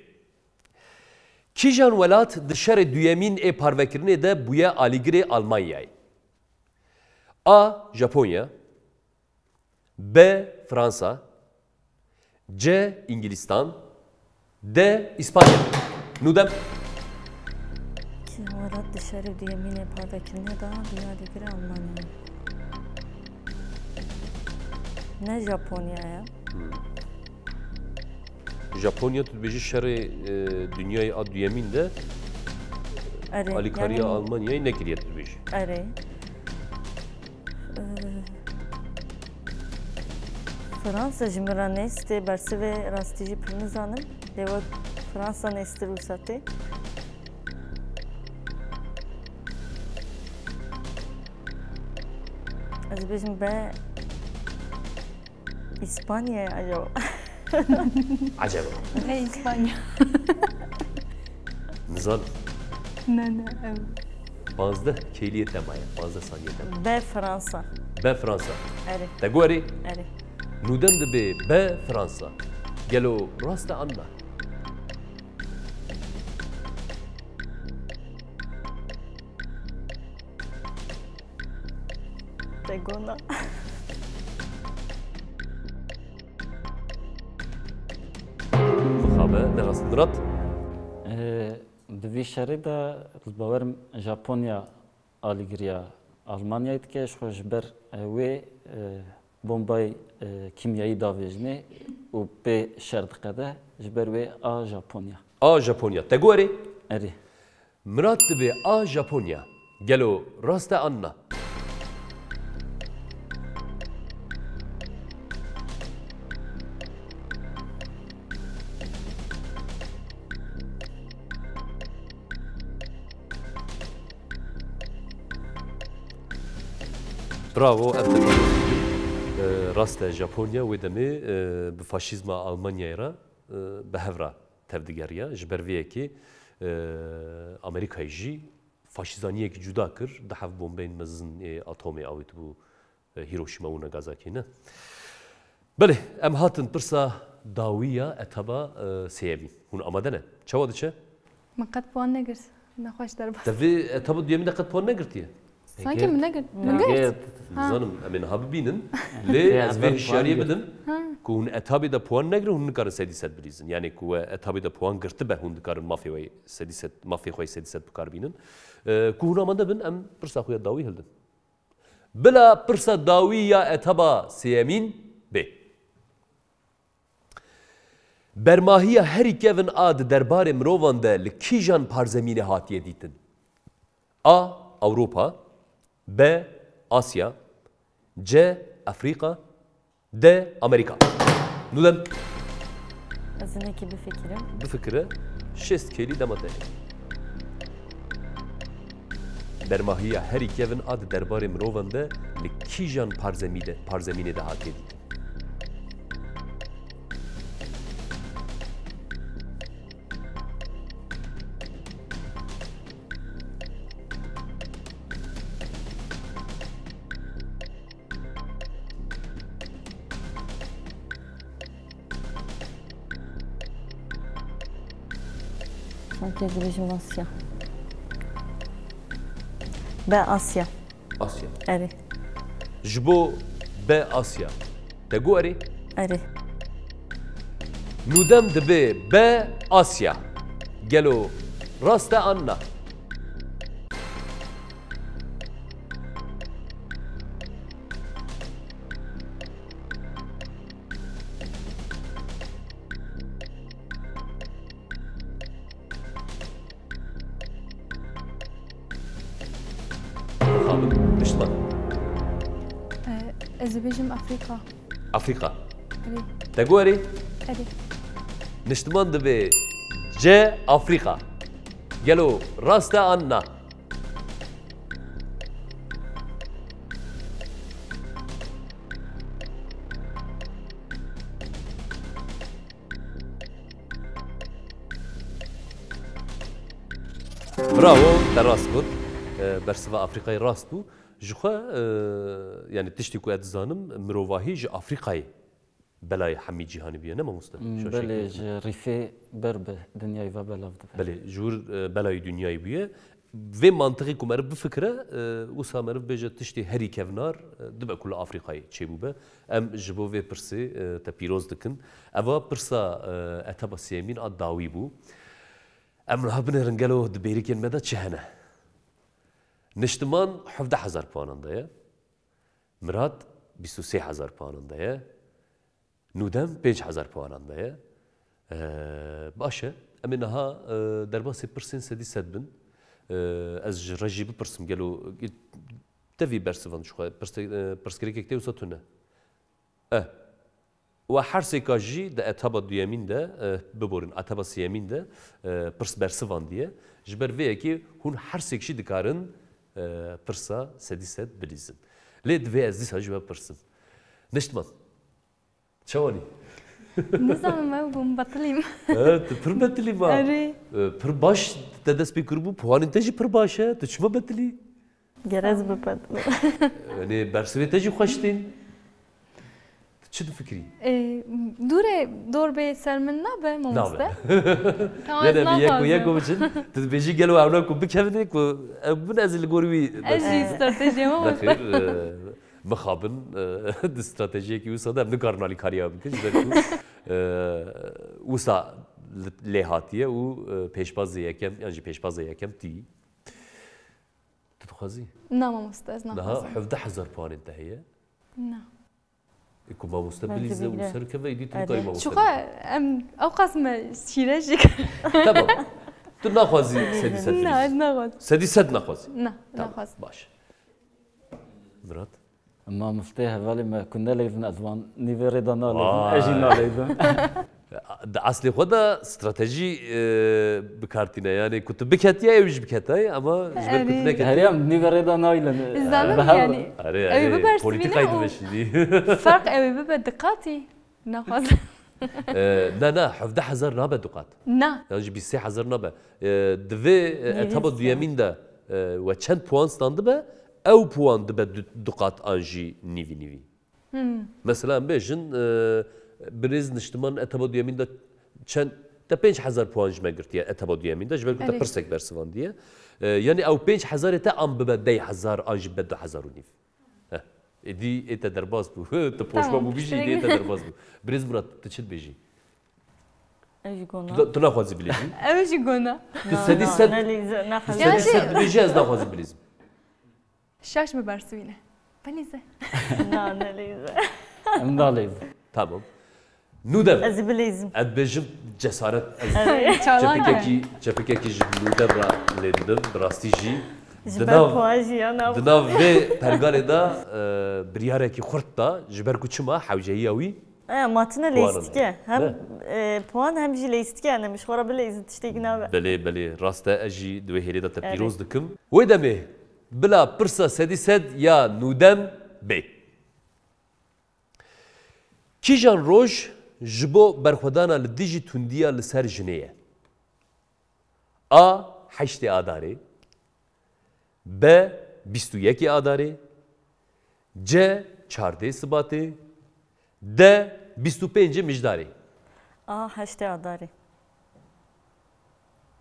Kîjan welat di şerê duyemîn ê parvekirinê de bûye alîgirê Almanyayê? A. Japonya. B. Fransa. C. İngilîstan. D. İspanya. Nudem. Welat di şerê duyemînê parvekirinê da bûye alîgirê Almanyayê. Ne Japonya'ya? Japonya tu dibêjî şerê dünyayê a duyemîn de Erê. alîkariya Almanyayê nekiriye tu dibêjî. Erê. Fransa ji min re nêstê bersivê rastî jî pir nizanim. Lê wek Fransa nêstir wîsatê. Ez bêjim B. İspanya'ya acaba. Acaba. Hey İspanya. Nizan. Ne ev. 15 keliye temaya 15 saniye tem. B Fransa. B Fransa. Eri. Tegori. Eri. Nudem de B Fransa. Gelo rasta anna. Tegona. Xabe ne rast Murat. Di şerê de ez bawerim Japonya alîgiriya Almanyayê dike ji xwe ji ber wê bombayê kimyayî davêjinê û pê şer diqede ji ber wê a Japonya. A Japonya. Tegori. Erê. Murat de A Japonya. Gelo rasta anna. Bravo, rast Japonya ve demê bi faşizma Almanyayê re bi hevra tevdigeriya ji ber vê yekê Amerîkayê jî faşîzaniyekî cuda kir di hev bombeyên mezin atomê awît bû Hiroşîma û Nagasakî ne. Belê em hatin pirsa dawiya etaba sêyemî. Hûn amade ne? Çawa diçe? من قد puan negirt. Nexweş derbas. Tevê etaba duyemî de qet puan negirtiye. Sanki min negirt. Min girt. Zanım em ha bibînin lê ez vê hişyariyê bidim ku hûn etabê de puan negirin hûn nikarin sedî sed bilîzin. Yani ku etabê de puan girtibe hûn dikarin mafê xwe sedî sed bikarbînin. Ku hûn amade bin em pirsa xwe ya dawî hildin. Bila pirsa dawî ya etaba sêyemîn bê. Bermahiya herî kevin a di derbarê mirovan de li kîjan parzemînê hatiye dîtin? A. Avrupa, B. Asya, C. Afrika, D. Amerika. Nudem Ezineki bir fikrim. bu fikri şest keli demate. Bermahiya herî kevin a di derbarê mirovan de li kîjan parzemînê de hatiye dîtin? Sanki ezilişim Asya. B Asya. Asya. Eri. Ji bo B Asya. Te gu erê? Eri. Nûdem dibe B Asya. Gelo rast e anna. Xabin dişman. Ez dibêjim Afrika. Afrika. Erê. Te gu erê? Erê. Niştiman dibe C Afrika. Gelo rast e anna. Bravo, te rast bud. Bersiva Afrikayê rast bû. Ji xwe yani tiştî ku ez dizanim mirovahî ji Afrikayê belayê hemî cîhanî bûye ne mamoste? Belê ji rîfê ber bi dinyayê ve belav dibe. Belê ji wir belayê dunyayê bûye. Vê mantiqî ku meriv bifikire wisa meriv bêje tiştî herî kevnar dibe ku li Afrikayê çêbûbe. Em ji bo vê pirsê te pîroz dikin. Eva pirsa etaba sêyemîn a dawî bû. Em niha binêrin gelo di bêrîkên me de çi hene? Niştiman 17,000 puanan daye. Murat 23,000 puanan daye. Nudem 5,000 puanan daye. Baş e. Em ê niha derbasê pirsên sedî sed bin. Ez ji rejî bipirsim gelo tevî bersivan ji xwe pirsgirêkek tê wisa tune. Ve her sêka jî di etaba duyemîn de biborin etaba sêyemîn de pirs bersivan diye. Ji ber vê yekê hûn her sêk jî dikarin pirsa sedî sed bilîzin. Lê divê ez dîsa ji we pirsim. Niştiman. Çawanî? نزانم او بوم بطلیم Tu pir betilî ma. اره Pir baş te dest pê kiribû, puanên te jî pir baş e, tu çima betilî? Gerez biped. Yani bersivê te jî xweş tên. Tu çi difikirî? دوره دور به سرمن نبه مامسته tamam Yani ne bir yek yapalım biçin, tu dibêjî gelo evna ku bikevine ku bin ez li gor wî اجی استراتژی ما Bexêr, mixabin di stratejiyekî wisa de em nikarin alî kariya bikin ji ber ku wisa lê hatiye û pêşbazê yekem yan jî pêşbazê yekem tî. Tu dixwazî? نه مامسته از Niha نه 17,000 puanên te heye. نه Ku mamoste Bence bilîze û bile. serkeve îdî tu Evet. dikayî mamoste. شوخه ام او قسم شیرجی Tamam. Tu naxwazî sedî sed نه bilîzî. نخواست Sedî sed naxwazî. نه Tamam, نخواست baş. Murat? ما مستيه بالي ما كنا لازم أزوان نيفيري دانا آه. لازم أجينا لازم Aslê xwe de stratejî bikartîne yani ku tu biketiye ew jî biketay ama ji ber ku tu neketiye. هريم نيفيري دانا إلى زانم يعني Arê Ew arê biber polîtikayê sivîne û- diveşînî. فرق اوی ببه دقاتی نخواست Ne ne 17,000 nabe duqat. نه Yani jî 23,000 nabe. Divê etaba duyemîn de we çend puan standibe ew puan dibe duqat an jî nîvî nîvî. Mesela em bêjin birêz niştiman etaba duyemîn de çend te 5,000 puan ji me girtiye etaba duyemîn de ji ber ku te Evet. pirsek bersivan diye. Yani ew 5,000 te an bibe 10,000 an jî be 2,000 û nîv. Êdî ê te derbas bû. Tu poşma bû bijî êdî ê te derbas bû. Birêz Murat tu çi dibêjî? Ejgona. Tu naxwazî bilîzî? اوی گونه Tu sedî sed Ne sedî sed dibêjî ez naxwazî bilîzim. شش به برسوینه بلیزه ne lize. أمدا لازم Tamam. Nûdem. Ez bilezim. Ez bêjim cesaret ez چالان çepekekî ji nûdem ra lê didim bi rastî jî. Ji ber poajiya nav. Di nav vê pergalê de biryarekî xurt da ji ber ku çima hewceyiya wî Matine Puanın. leistike. Hem Ne? puan hem jî leistike yani mişxora bilezim tiştekî nave. belê belê rast e ez jî di wê hêlê de te pîroz dikim. Wê demê bila pirsa sedî sed ya nûdem bê. Kîjan roj ji bo berxwedana li dijî tundiya li ser jinê ye? A. Heştê adarê B. 21 adarê C. 14 Sibatê D. 25 mijdarê Heşte adarê.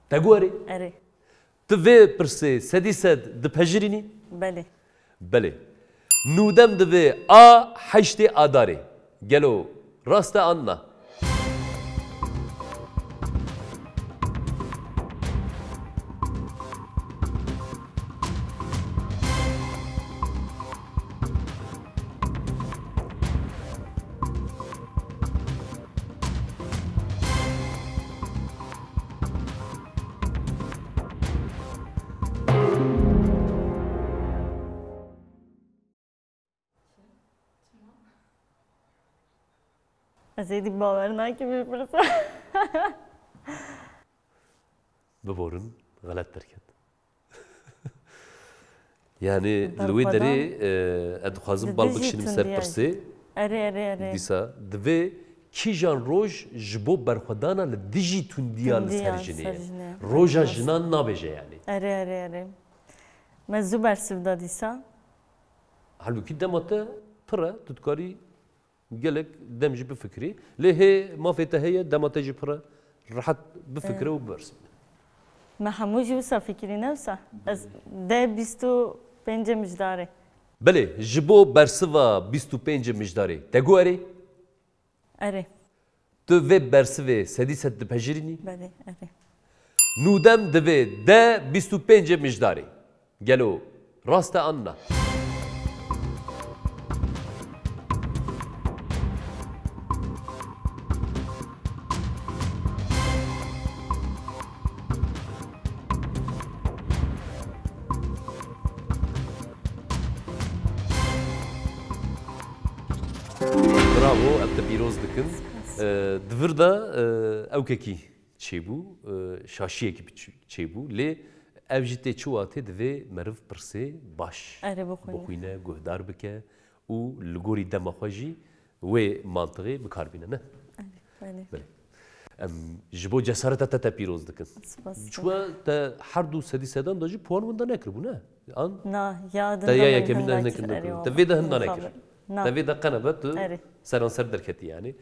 Te gorê Erê. tu vê pirsê sedî sed dipejirînî? Belê. Belê. Nûdem divê A. Heştê adarê. Gelo rast e an na. Ez êdî bawer nake bir pirsa. Biborin galet derket. Yani li wê Berxwedan. derê ez dixwazim bal Dijî bikişînim ser tundiyayê. pirsê Erê. dîsa divê kîjan roj ji bo berxwedana li dijî tundiya li ser Tundiya jinê ser ye. jinê. Roja jinan nabêje yani. Erê. Me zû bersivda dîsa. Halbuki dema te pir e tu dikarî gelek dem jî bifikirî. Lê hê mafê te heye dema te jî pir e rahat bifikire û bibersin. Me hemû jî wisa fikirî ne wisa. Ez D 25 mijdarê. Belê ji bo bersiva 25 mijdarê te got erê? Erê. Tu vê bersivê sedî sed dipejirînî? Belê. Erê. Nûdem divê D 25 mijdarê. Gelo rast e an na. Bravo, ev te pîroz dikin. Divir de ewkekî çêbû, şaşiyekî çêbû. Lê ev jî tê çûwa tê divê meriv pirsê baş Erê bixwîne. bixwîne, guhdar bike û li gorî dema xwe jî wê mantiqê bikarbîne ne? بله ji bo cesareta te te pîroz dikin. سپاس Çuwa te her du sedî sedan da jî puan min da nekiribû ne? An نه یاد te ya yekemin de hinek nekir. Te vê de hin da nekir. نه Te vê de qenebe tu Erê. seranser derketî yani.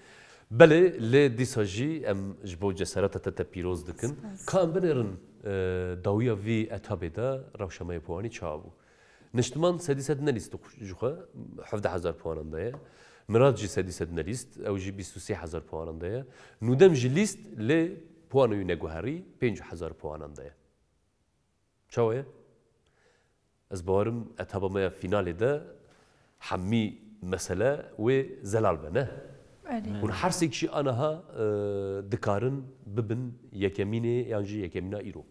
Belê lê dîsa jî em ji bo cesereta te te pîroz dikin. Ka em binêrin dawiya vî etabê de rewşemeyê puanî çabû. Niştiman sedî sed nelîst ji xwe 17,000 puanan da ye. Mirad jî sedî sed nelîst ew jî 23,000 puanan da ye. Nûdem jî lîst lê puana wî neguherî 5,000 puanan da ye. Çawa ye? Ez bawerim etaba me ya finalê de hemî mesele wê zelal be ne? Erê. Hûn her sêk jî aniha dikarin bibin yekemînê yan jî yekemîna îro.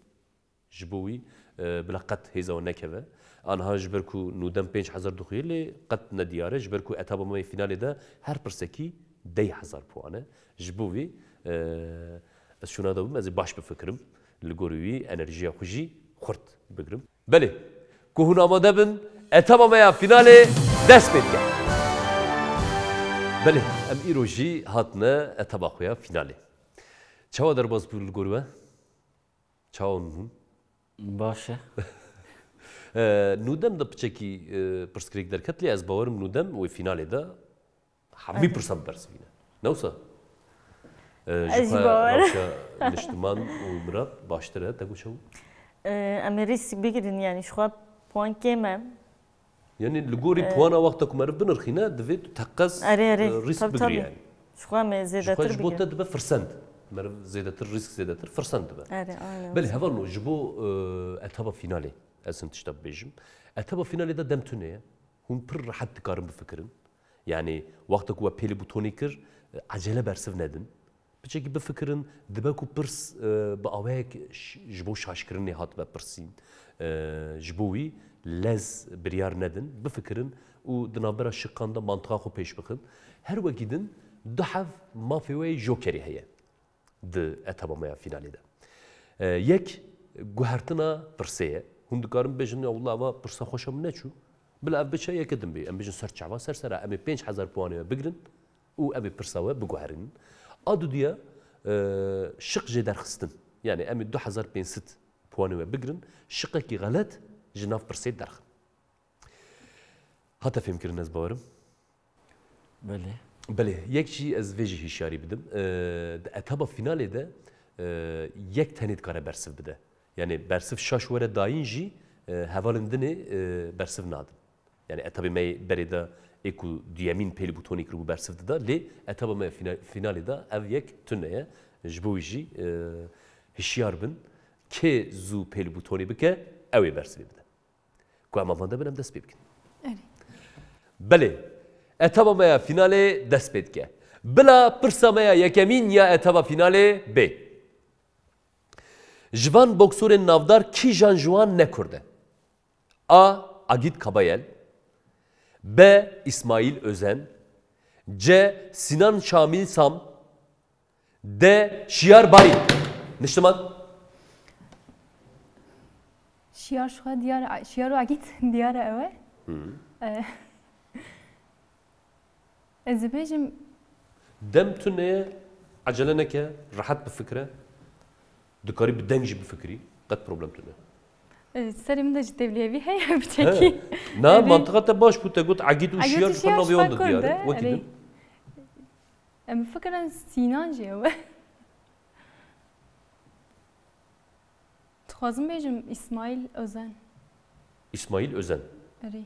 Ji bo wî bila qet hêza wan nekeve. Aniha ji ber ku nûdem 5,000 dixuye lê qet nediyare ji ber ku etaba me ya finalê de her pirsekî 10,000 puan e. Ji bo wî ez şuna da bim ez ê baş bifikirim. Li gorî wî enerjiya xwe jî xurt bigirim. Belê ku hûn amade bin etaba me ya finalê dest pê dike. Belê em îro jî hatine etaba xwe ya finalê. Çawa derbas bû li gor we? Çawa hûn? باشه Nûdem de piçekî pirskirêk derket lê ez bawerim nûdem wê finalê de hemî pirsa bibersivîne. Ne wisa? Ez jî bawer. Niştiman û Mirad baştir e te got çaw? ام ریسک بگیرین یعنی شخوا پوان کمه Yani li gorî puana wexta ku meriv binirxîne divê tu teqez اره اره risk طب bigirî طبی yani. شخوا me Ji xwe زیادتر ji bo بگیر te dibe firsend. Meriv zêdetir risk zêdetir firsend dibe. اره آره Belê hevalno ji bo etaba finalê ez hin tişta bibêjim. Etaba finalê de dem tune ye. Hûn pir rehet dikarin bifikirin. Yani wexta ku we pêlî bûtonê kir acele bersiv nedin. Piçekî bifikirin dibe ku pirs bi awayek ji bo şaşkirinê hatibe pirsîn. Ji bo wî lez biryar nedin. Bifikirin û di navbera şiqan de mantıqa xwe pêş bixin. Her wekî din du hev mafê wê jokerî heye di etaba me ya finalê de. Yek guhertina pirsê ye. Hûn dikarin bêjin ya wallah ava pirsa xweşa min neçû. Bila ev biçe yekê din bê. Em bêjin ser çava ser sera em ê 5,000 puanê we bigirin û ev ê pirsa we biguherînin. A dudiya şiq jê derxistin. Yani em ê 2500 puanê we bigirin, şiqekî xelet ji nav pirsê derxin. Hata fêmkirin ez bawerim. بله Belê yek jî ez vê jî hişyarî bidim. Di etaba finalê de yek tenê dikare bersiv bide. Yani bersiv şaş were dayîn jî hevalên dinê bersiv nadin. Yani etabê me berê de ê ku duyemîn pêlî bûtonê kiribû bersiv dida lê etaba me finalê de ev yek tune ye. Ji bo wî jî hişyar bin kê zû pêlî bûtonê bike ew ê bersivê bide. Ku em amade bin em dest pê bikin. Erê. Belê etaba me ya finalê dest pê dike. Bila pirsa me ya yekemîn ya etaba finalê bê. Ji van boksorên navdar kîjan ji wan nekurde? A. Agit Kabayel B. İsmail Özen C. Sinan Şamil Sam D. Şiyar Bari. Niştiman? شیار شخوا دیار شیار و عگیت دیاره اوه از بیجم Dem tu neye acele neke, rahat bir fikre, dikarî bi deng jî bifikirî, qet problem tu ne. سرم ده جدیولیوی هی بچکی Na mantıqa te baş bû te got agît û şiyar ji xwe navê wan da diyare. Wekî din. ام فکرن سینان جیوه تخوازم بیجم اسماعیل اوزن İsmail Özen. اری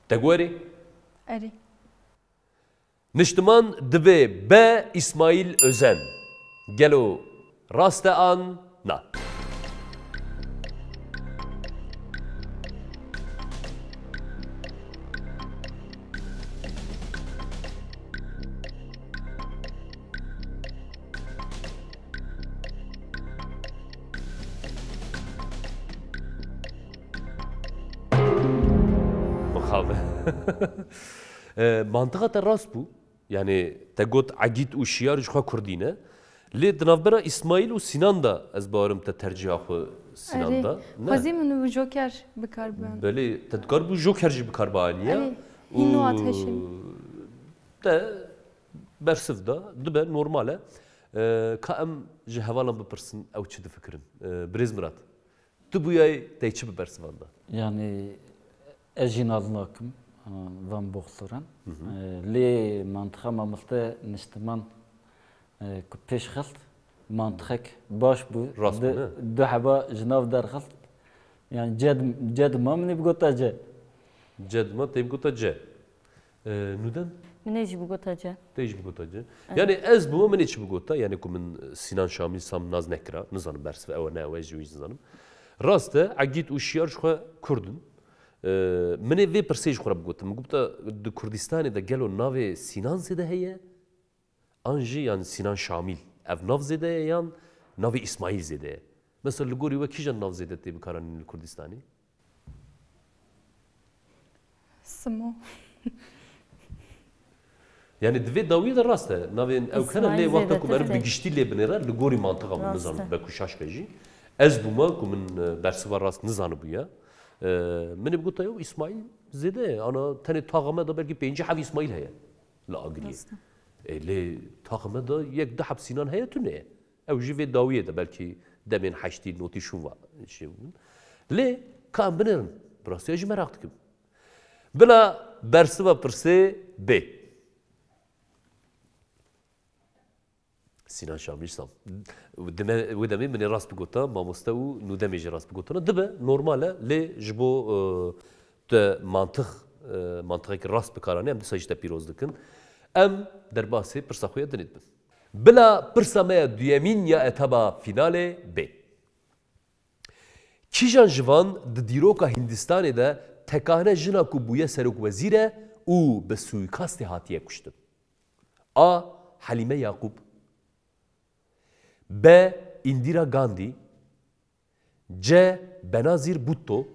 Te gwerî? اری Niştiman dibe B. İsmail Özen. Gelo rast e an na. Mıxabe. Mantıqa te rast bû. Yani te got agît û şiyar ji xwe Kurdî ne. Lê di navbera İsmail û Sinan da ez bawerim te terciha xwe Sinan da. خوازی من و جوکر بکار بان Belê te dikar bû joker jî bikar bianiye. اری هینو آتشین Te برسف دا دبه نورماله كأم جهوالا بپرسن أو چه دفكرن بريز مرات تبوياي تيچه ببرسفان دا يعني أجين أظنكم van boxturan. Li mantığa mamısta niştiman peş xalt mantık baş bu. Du haba jnav dar xalt. Yani ced mamni bgota ce. Ced ma teyim gota ce. Nuden? Mineci bgota ce. Teyci bgota ce. Yani ez bu men içi bgota yani kumin Sinan Şamil sam naz nekra nizanım bers ve ev ne ev jüiz nizanım. Raste agit uşiyar şu Kurdun. من وی پرسیج خورم گفتم گفت د کردستان د گلو ناو سینان زده هیه آنجی یعنی سینان شامل اف ناو زده یان ناو اسماعیل زده مثلا لگوری و کیجان ناو زده تی بکارن کردستانی سمو yani dve davi de rast e navin ev kana le vakta ku berim bigişti le binera lgori mantığa mı nizan be ku şaş beji ez buma ku min bersiva rast nizanı bu ya من بقول تايو إسماعيل زده أنا تاني طاقمة ده بركي بينجي حبي إسماعيل هي لا أقولي ليه طاقمة ده يك ده حب سنان هي تونه أو جيفي داوية ده بركي ده من حشتي نوتي شوفا شيء ليه كان بنرن براسي أجي مراقتكم بلا برسوا برسي ب سینان شامل سام ودمی من راست بگوتا ما مستو نودمی راست بگوتا دبه نورماله لی جبو ت منطقه که راست بکارانی هم دسایش تپیروز دکن ام در باسی پرساخویا دنید بن بلا پرسامه دیامین یا اتابا فیناله ب کیجان جوان د دیروکا هندستان ده تکانه جنا کو بویا سرک وزیره او به سویکاست هاتیه کشتن A. Halime Yakup B. Indira Gandhi C. Benazir Bhutto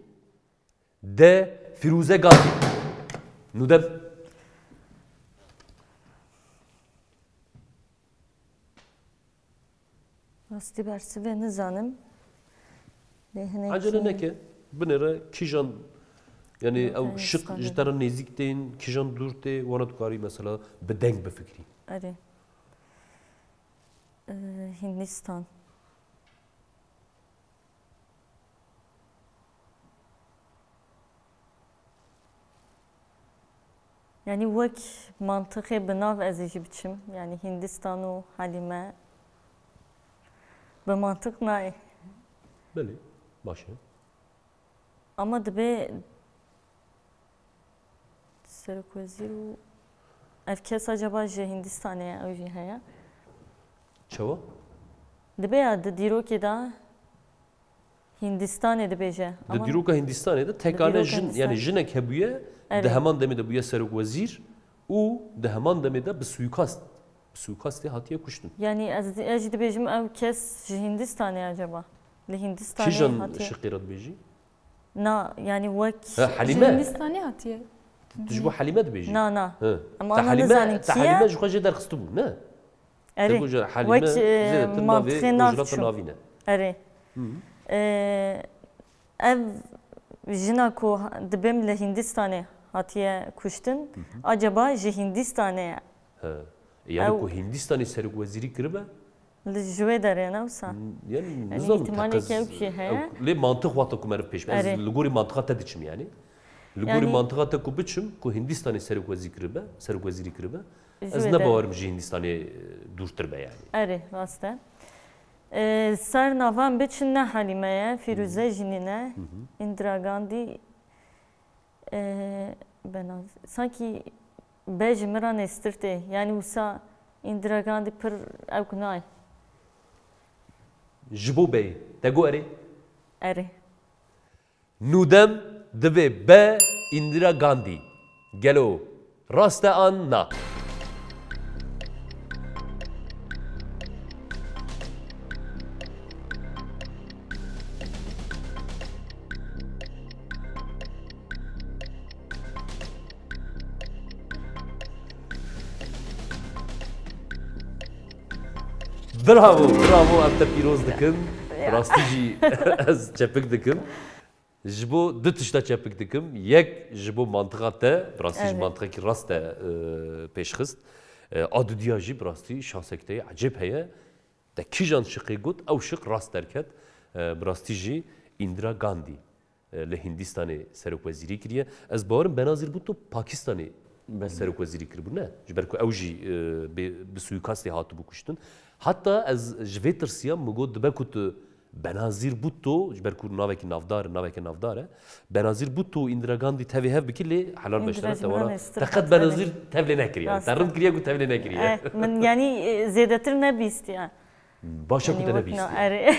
D. Firuze Gandhi Nudem Rasti bersi ve nizanım Acele ne ki? Binere kijan yani ev şık jitara nezikteyn kijan durte wana tukari mesela bedenk be fikri. Ari. Hindistan. Yani vak mantığı binav ezici biçim. Yani Hindistan'u Halime bu mantık ne? Beli, başı. Ama dibe Serkozir Evkes acaba Hindistan'a avcı haya? Çava? Dibe ya diroki da Hindistan edibeje. De diroka Hindistan'da tekane jin yani jinek hebuye de hemen demede buya Serkozir u de hemen demede bir suikast hatiye kuştun. Yani az dibejim evkes Hindistan'a acaba? Le Hindistan'a hatiye. Kijan şıkırat beji? Na yani vak Halime. Hindistan'a hatiye. تجوا حليمة تبيجي. نا أما حليمة جو خجل در خستبو نه. أري. حليمة زيد تنافي وجرات النافينة. أري. ev jina ku dibim le Hindistan'a hatiye kuştun. Acaba je Hindistan'a. Yani ku Hindistan'ı seruk veziri kırba. Le jüve dere ne olsa. Yani nizam takız. Le mantık vaata kumarı peş. Luguri mantığa tediçim yani. Luguri mantığa te ku biçim ku Hindistan'ı seruk veziri kırba. Az ne bavarım je Hindistan'ı durtur be yani. Eri vasta. Sar navan biçin ne Halime'ye, Firuze jinine, Indira Gandhi ben sanki bejmiran estirte yani usa Indira Gandhi per evkunay. Jibo bey, tego eri? Eri. Nudem dve be Indira Gandhi. Gelo. Rasta an na. Bravo, bravo, em te pîroz dikin. Rastî jî ez çepik dikim. Ji bo du tişta çepik dikim. Yek ji bo mantığa te, rastî ji mantıqekî rast te pêşxist. Adı diyajı brasti şansekteyi acip heye. De kijan şıkkı gut, ev şık rast derket brasti jî Indira Gandhi le Hindistanê serokvezîrî kiriye. Ez bawerim Benazîr bû to Pakistanê serokvezîrî kiribû ne? Ji ber ku ew jî bi suikastê hatibû kuştin. Hatta ez ji vê tirsiyam min got dibe ku tu Benazîr Bhutto ji ber ku navekî navdar e. Benazîr Bhutto Indira Gandhi tevê hev bikir lê helal beşdana tewara. Teqet Benazîr tevlê nekiriye. Te rim kiriye ku tevlê nekiriye. من yani zêdetir nebîst ya. Başa ku te nebîst. Erê.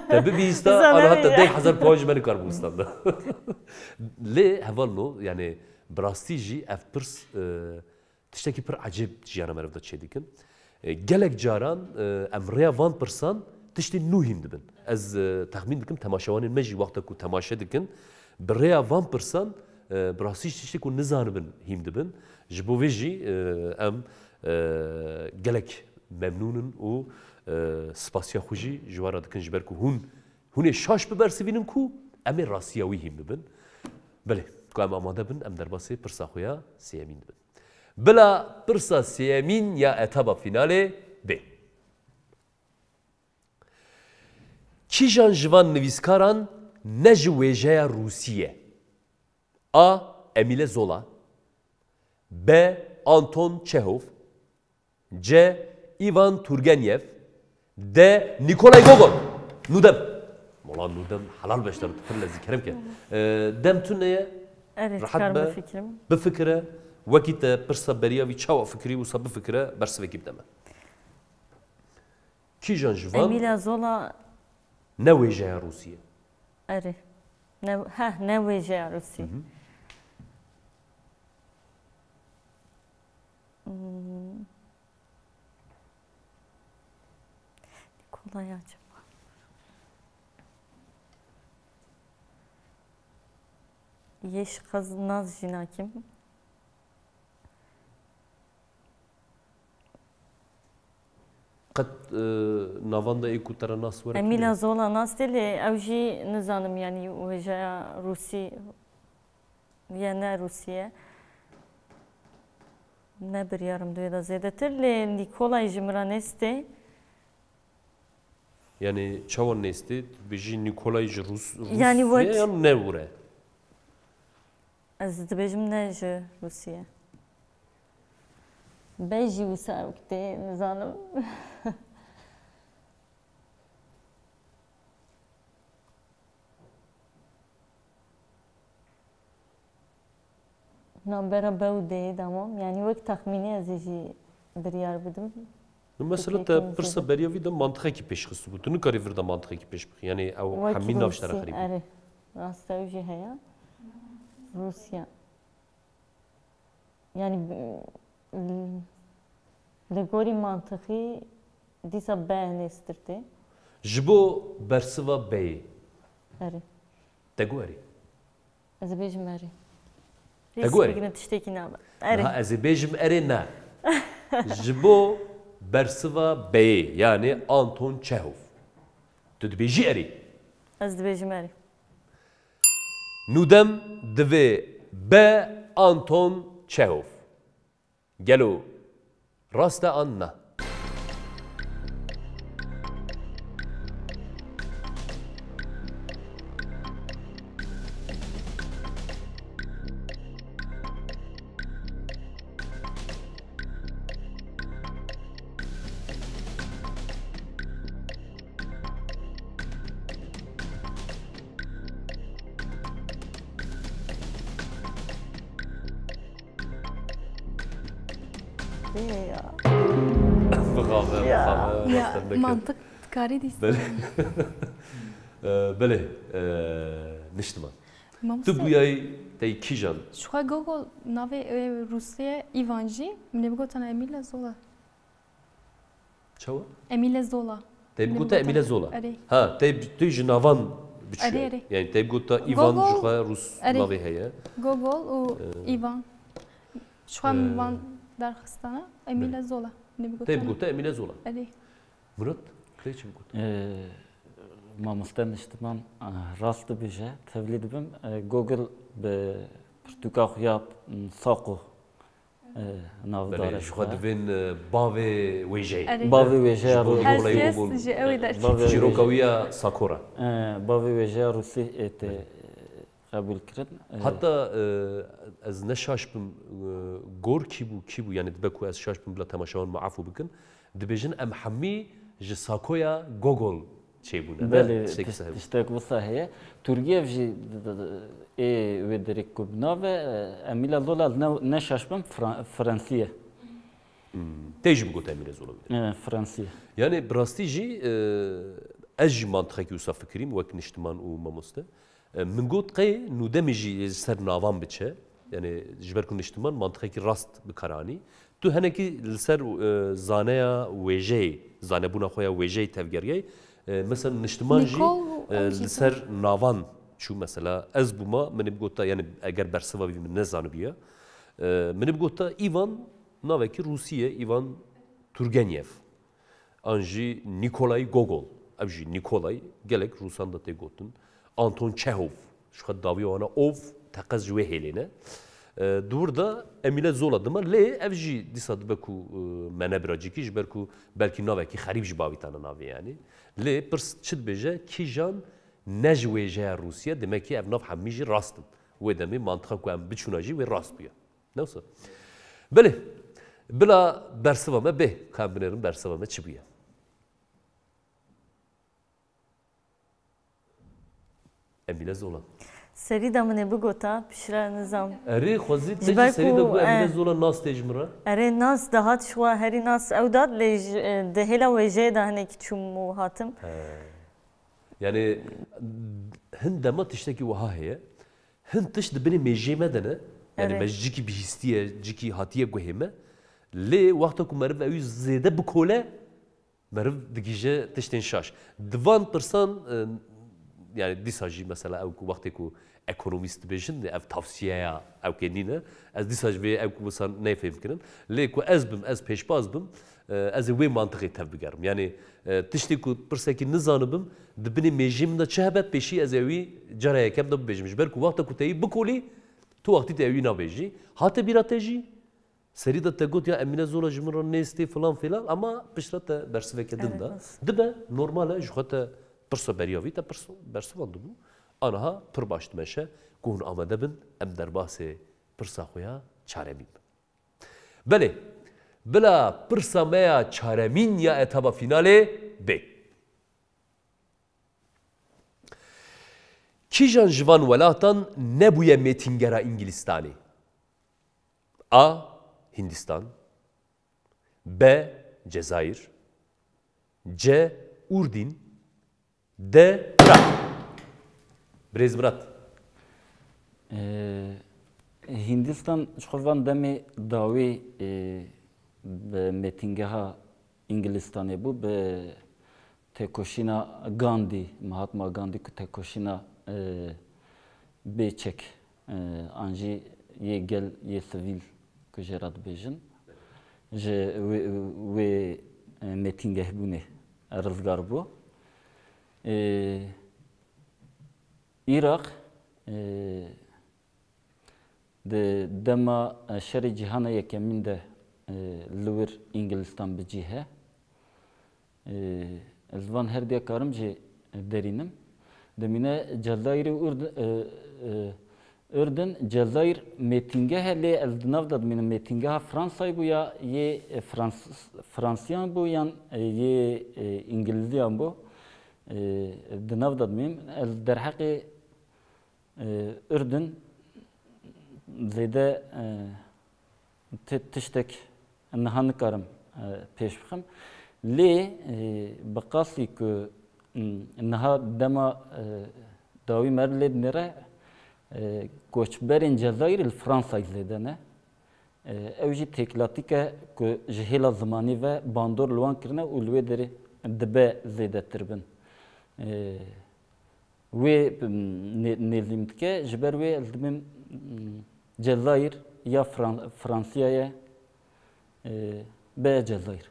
Te bibîsta ana hatta 10,000 puan ji me nikar bû Îslanda. Lê hevalno yani birastî jî ev pirs tiştekî pir ecêb jiyana me rev da çê dikin. Gelek caran em rêya van pirsan tiştê nû hîn dibin. Ez texmîn dikim temaşewanên me jî wexta ku temaşe dikin bi rêya van pirsan birastî tiştê ku nizanibin hîn dibin. Ji bo vê jî em gelek memnûnin û spasiya xwe jî ji wara dikin ji ber ku hûn ê şaş bibersivînin ku em ê rastiya wî hîn bibin. Belê ku em amade bin em derbasê pirsa xwe ya sêyemîn dibin. Bila pirsa sêyemîn ya etaba finalê bê. Kîjan ji van nivîskaran ne ji wêjeya Rûsî A. Emile Zola B. Anton Çehov C. Ivan Turgenev D. Nikolay Gogol Nudem Mola nudem helal beşler tıfırla zikerim ki dem tu neye rahat be bi fikre vekite pirsa beriya vi çava fikri usa bi fikre bersivekî deme Kîjan ji van Emile Zola ne wêjeya Rûsî erê ne wêjeya Rûsî Nikolay acaba Yeş kaz naz jinakim Qet navanda êku te re nas were Emile Zola nas tê ew jî nizanim yanî wêjeya Rûsî ya ne Rûsî ne biryarım duya da zêdetir lê Nikolay ji min re nêstê yani çawa nêstê bijî Nikolay ji Yani Rûsya yan ne were ez dibêjim ne ji Rûsî bê jî wisa ew tê nizanim nambera bew dê tamam yani wek texmînê ez ê jî biryar bidim mesela te pirsa beriya vî de mantıqekî pêşxist bû tu nikarî vir de mantıqekî pêş bixî yani ew hemî nav ji te re xerîb erê rast ew jî heye Rusya yani li gorî mantıqî dîsa B nêstir tê ji bo bersiva beyê erê te got erê ez ê bêjim erê Te got erê Rêsbigine tiştekî nabe erê ez ê bêjim erê ne ji bo bersiva beyê yani Anton Çehov tu dibêjî erê ez dibêjim erê nûdem divê B Anton Çehov gelo rast e an ne ya Ya mantık kari değil. Belê niştima tu bûyayî te kîjan Şu an Google nave Rusya Ivanji ne bu tane Emile Zola. çawa Emile Zola. te bigota Emile Zola Erê. ha te ji navan biçû Erê. yani te bigota Ivan Gogol. ji xwe Rûs Erê. navê heye Google u Ivan. Şu an van derxistana Emile Zola. Ne bu te tane. bigota Emile Zola Erê. Murat te çi bigota Mamoste niştiman rast dibêje tevlî dibim Google bi pirtûka xwe ya saqo navdar. Şu kadar ben bave veje. Bavê wêjeya Her Olayı ses bul. ji ew ê derkeve. Bavê Jirokawiya Sakura. bavê wêjeya Rûsî tê qebûl kirin. Hatta ez ne şaşbım gor ki bu yani dibe ku ez şaşbım bila temaşavan maafu bikin. Dibêjin em hemî ji Sakoya Gogol çêbûne. Belê tiştek wisa heye. Turkiye jî ê wê derê ku binave emîla zola ne şaşbim Fransîye. Tê jî bigot Emîle Zola. Fransîye. Yani birastî jî ez jî mantıqekî wisa fikirîm wek niştiman û mamoste. Min got qey nû demê jî ser navan biçe. Yani ji ber ku niştiman mantıqekî rast bikaranî. Tu henekî li ser zaneya wêjeyê, zanebûna xwe ya wêjeyê tevgeriyê mesela niştiman jî li ser navan çû mesela ez bûma min ê bigota yani eger bersiva bî min nezanibiye min ê bigota Ivan navekî Rûsîye Ivan Turgenev an jî Nikolay Gogol ev jî Nikolay gelek Rûsan da tê gotin Anton Çehov şu xwe dawiya wana ov teqez ji wê hêlêne Dur da Emîle Zola dima lê ev jî dîsa dibe ku me nebiracîkî ji ber ku belkî navekî xerîb ji bavî tane navê yanî lê pirs çi dibêje kîjan ne ji wêjeya Rûsya demek ki ev nav hemî jî rastin wê demê mantıqa ku em biçûna jî wê rast bûye newsa belê bila bersiva me bê ka em binêrin bersiva me çi bûye Emîle Zola Serî da min ê bigota pişra nizam. Erê xwezî te Ji ber jî serî ku, de bû Emîle Zola nas tê ji min re Erê nas dahat şwa herî nas ew dat lê di hêla wêjeyê da hinekî çûm û hatim. Yani hin dema tiştekî wiha heye hin tiş dibinê mêjê me de ne yani me cikî bihîstiye cikî hatiye guhê me lê wexta ku meriv ew zêde bikole meriv digîje tiştên şaş divan pirsan yani dîsa jî mesela ew ku wextê ku ekonomîst dibêjin ev tavsiyeya ew kê nîne ez dîsa ji vê ew ku wisan nêfêm kirin lê ku ez bim ez pêşbaz bim ez ê wê mantıqê tev bigerim yani tiştê ku pirsekî nizanibim dibinê mêjê min de çi hebe pêşî ez ê wî cara yekem de bibêjim ji ber ku wexta ku te yî bikolî tu wextî te ew wî nabêjî hate bîra te jî serî de te got ya Emîle Zola ji min re nêstê filan filan ama piştre te bersiveke din da dibe normal e ji xwe te pirsa beriya wî te bersivan dibû anaha pir baş dimeşe ku hûn amade bin em derbasê pirsa xwe ya çaremîn bin belê bila pirsa me ya çaremîn ya etaba finalê bê Kîjan ji van welatan nebûye mêtîngera İngilistanê A. Hindistan B. Cezayir C. Urdin D. Irak Birêz Murat Hindistan ji xwe van demê dawê bi mêtîngeha İngilistanê bû bi têkoşîna Gandhi Mahatma Gandhi ku têkoşîna bêçek an jî yê gel yê sivîl ku jê re dibêjin ji wê mêtîngehbûnê rizgar bû Irak di dema şerê cîhana yekemîn de li wir İnglistan bi cî he ez van her dê karim jê derînim demîne Cezayirê Ürdün Cezayir mêtîngehe lê ez di nav da dimînim mêtîngeha Fransayê bû ya yê Fransiyan bû yan yê İngilîziyan bû di nav da dimînim ez derheqê Ürdün zêde tiştek niha nikarim pêş bixim lê bi qasî ku niha dema dawî me lê dinêre koçberên Cezayirê li Fransayê zêde ne ew jî têklatîk e ku ji hêla zimanî ve bandor li wan kirine û li wê derê dibe zêdetir bin wê nêzîm dike ji ber wê ez dimim Cezayir ya Fransiyayê be Cezayir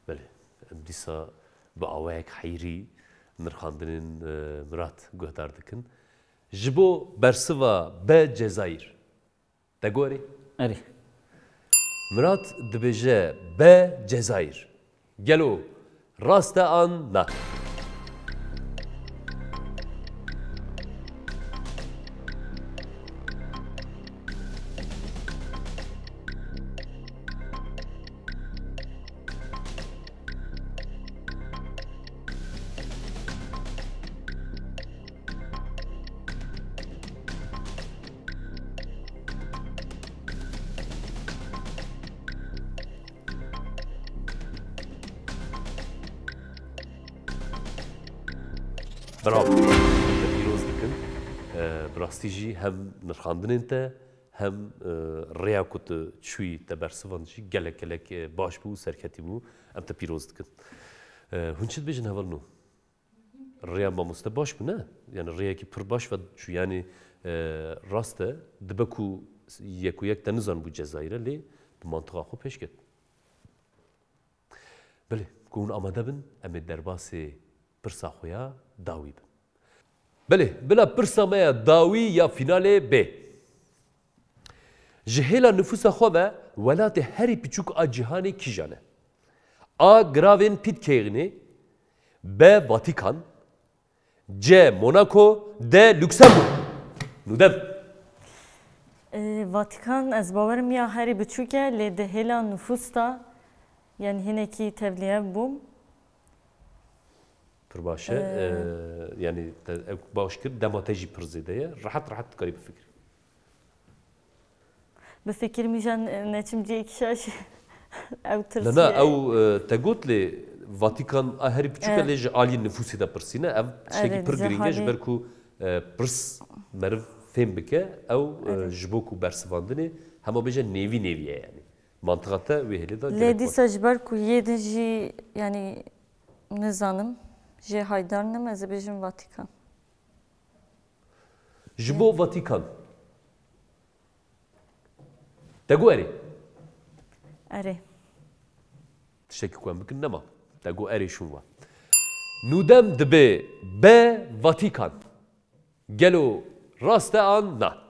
Belê em dîsa bi awayek heyrî nirxandinên Murat guhdar dikin ji bo bersiva be Cezayir te gorî erê Murat dibêje B Cezayir. Gelo rast e an na. Bravo. Pîroz dikin. Bi rastî jî hem nirxandinên te hem rêya ku tu çûyî te bersivan jî gelek baş bû serketî bû em te pîroz dikin. Hûn çi dibêjin heval nû? Rêya mamoste baş bû ne? Yani rêyekî pir baş ve çû yani rast e dibe ku yek û yek te nizan bû Cezayir'e lê bi mantıqa xwe pêş ket. Bilê ku hûn amade bin em ê derbasê pirsa xwe ya dawî bin. Bilê bila pirsa me ya dawî ya finalê B. Ji hêla nüfusa xwe ve welatê herî piçûk a cîhanê kîjan e? A. Giravên Pitcairnê, B. Vatikan, C. Monaco, D. Lüksemburg. Nûdem. Vatikan ez bawerim ya herî biçûk e lê di hêla nüfus da yani hinekî tevlihev bûm. Pir baş e. Yani ew baş kir dema te jî pir zêde ye. Rahat dikarî bifikirî. Bi fikir mijan neçimciyek şaş ew tirsiye. Lena ew te got lê Vatikan a herî piçûk e lê ji aliyê nüfusê de pirsîne ev tiştekî pir giring e ji ber ku pirs meriv fêm bike ew ji bo ku bersivandinê hema bêje nêvî ye yani. Mantıqa te wê hêlê da lê dîsa ji ber ku yê jî yani nizanim jê haydarnim ez ê bêjim Vatikan. Ji bo Vatikan. Te got erê. Erê. Tiştekî ku em bikin nema. Te got erê şûn wa. Nûdem dibe B Vatikan. Gelo rast e an na.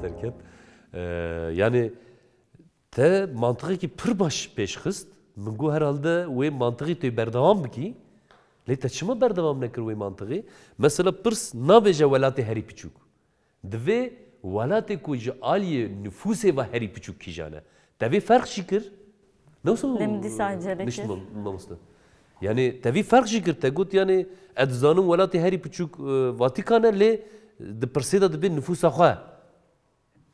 Derket. Yani te mantığı ki pır baş peşxist min got herhalde wê mantığı te berdewam bikî lê te çima berdewam nekir wê mantığı mesela pirs nabêje welatê herî piçûk divê welatê ku ji aliyê nüfusê ve herî piçûk kîjan e te vê ferq jî kir Lem dîsa acelekir. Yani te vê ferq jî kir te got yani ez dizanim welatê herî piçûk Vatikan e lê di pirsê de dibe nüfusa xwe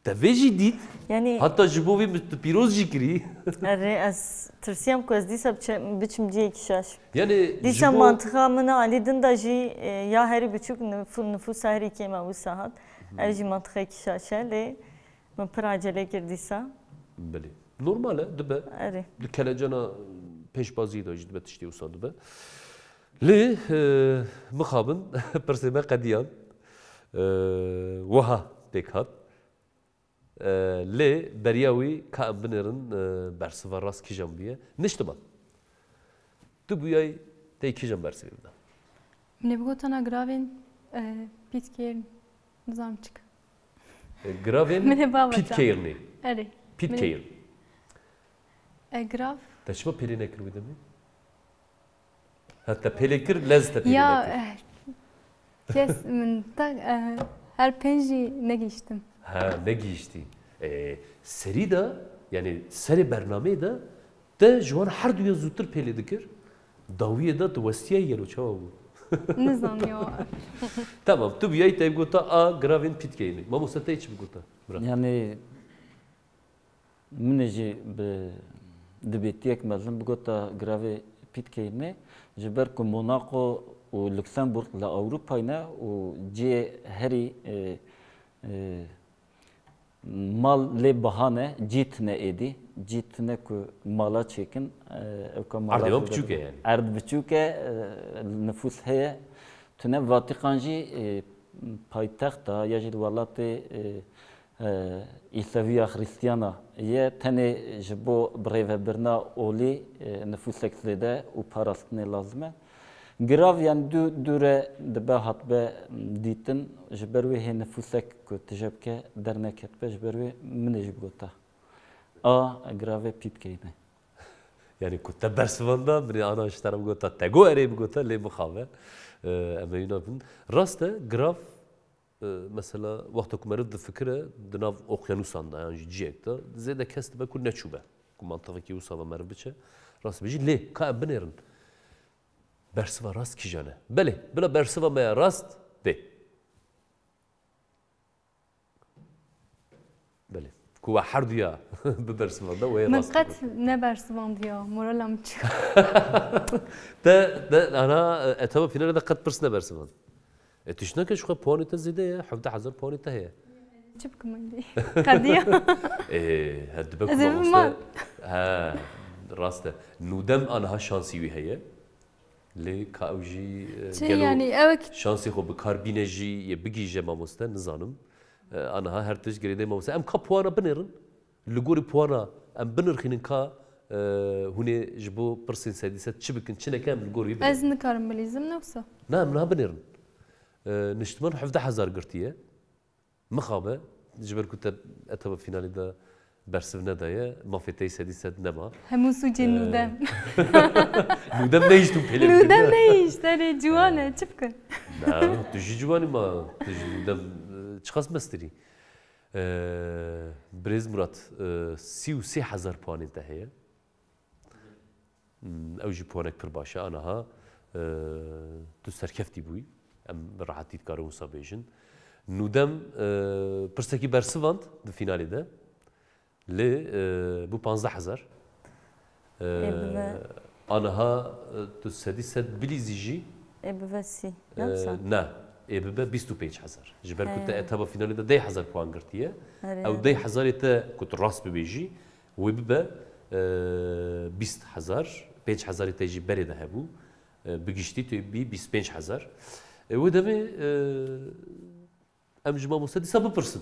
te vê jî dît Yani hatta ji bo wê pîroz jî kirî. Erê ez tirsiyam ku ez dîsa biçim ciyekî şaş. Yani Dîsa mantıqa min alîdin da jî ya herî biçûk nüfusa herî kêm ew sahat. Ev jî mantıqekî şaş e lê min pir acele kir dîsa. Bilê. Normal e dibe. Erê. Di kelecana pêşbazî da jî dibe tiştê wisa dibe. Lê mixabin pirsê me qediyan wiha pêk hat. Lê beriya wî ka em binirin bersiva rast kîjan bûye. Niştima. Tu bûyayî tê kîjan bersivê bida. Min ê bigotana giravên Pitcairn nizam çik. Giravên Pitcairnê. Erê. Pitcairn. Grav. Te çima pêlê nekir wê demê? Ha te pêlê kir lez te pêlê Ya nekir. kes min ta her pênjî negîştim. Ha ne giyişti? Seri de yani seri bernameyê de te ji wan her duya zûtir pêlê dikir. Dawiyê de tu westiyayî gelo çawa bû. Nizam ya. Tamam tu biyayî te gota a giravên Pitcairnê. Mamoste te çi bigota? Yani min jî bi dibêtiyek mezin bigota giravê Pitcairnê ji ber ku Monaco û Lüksemburg li Ewropayê ne û ciyê herî mal lê bihane cît ne êdî جیتنه که مالا چکن اردوان بچوکه یعنی ارد بچوکه نفوس هیا تنه واتیقانجی پایتخت یا جد ولات ایسویا خریستیانا یه تنه جبو برای برنا اولی نفوس اکسیده و پاراستنه لازمه گراف یعنی دوره دبه هات به دیتن جبروی هی نفوسک که تجرب که در نکت به جبروی منش بگوتا گراف پیپ کینه yani kutta bersivanda biri ana işlerim gota tego ereyim gota le mukhawe ama yinabın rasta graf mesela vakti kumarı da fikre dinav okyanusanda yani ciyekta zede kesti be kul neçube ku mantığı ki usava merbiçe rast beji le ka benerin bersiva rast kijane bele bila bersiva maya rast de bele ku hardu ya ببرسمان ده وهي من قد نبرسمان ديا مورالم چه ده أنا أتابع فينا ده قد برسنا برسمان تشنا كش خو بوني تزيده يا حفظ حزر بوني تهيا چه بكم عندي قديا إيه هاد بكم ما ها راسته نودم أنا هالشانسي وهي لي كأوجي يعني أوك شانسي خو بكاربينجي يبقي جما مستا نزانم أنا ها هرتش قريدة ما مستا أم كابوانا بنيرن لجوري بوانا أم بنرخين كا هوني جبو برسين سادسات شبكن شنا كام لجوري بنيرن أز نكارم بليزم نفسه نعم نها بنيرن نشتمن حفظ حزار قرتيه مخابة جبر كنت أتابع فينالي ده برسفنا دايا ما في تي سادسات نما همون سوجي نودم نودم نيش تو بيلم نودم نيش ترى جوانا شبكن نعم تجي جواني ما تجي نودم شخص مستري بريز مرات 33,000 بوان انتهى اوجي بوانك بر باشا انا ها تو سركفتي بوي ام راحتي تكارو صابيجن نودم برسكي برسفاند دو فينالي ده لي بو 15,000 انا ها تو سادسات بليزيجي بفسي نا ببه 25,000 جبر كنت اتابع فينالي ده 10,000 بوان قرتيه او 10,000 تا كنت راس ببيجي وببه 20,000 5,000 تيجي بري ده هبو بقشتي تبي 25,000 ودمي ام جما مستدي سبب برسن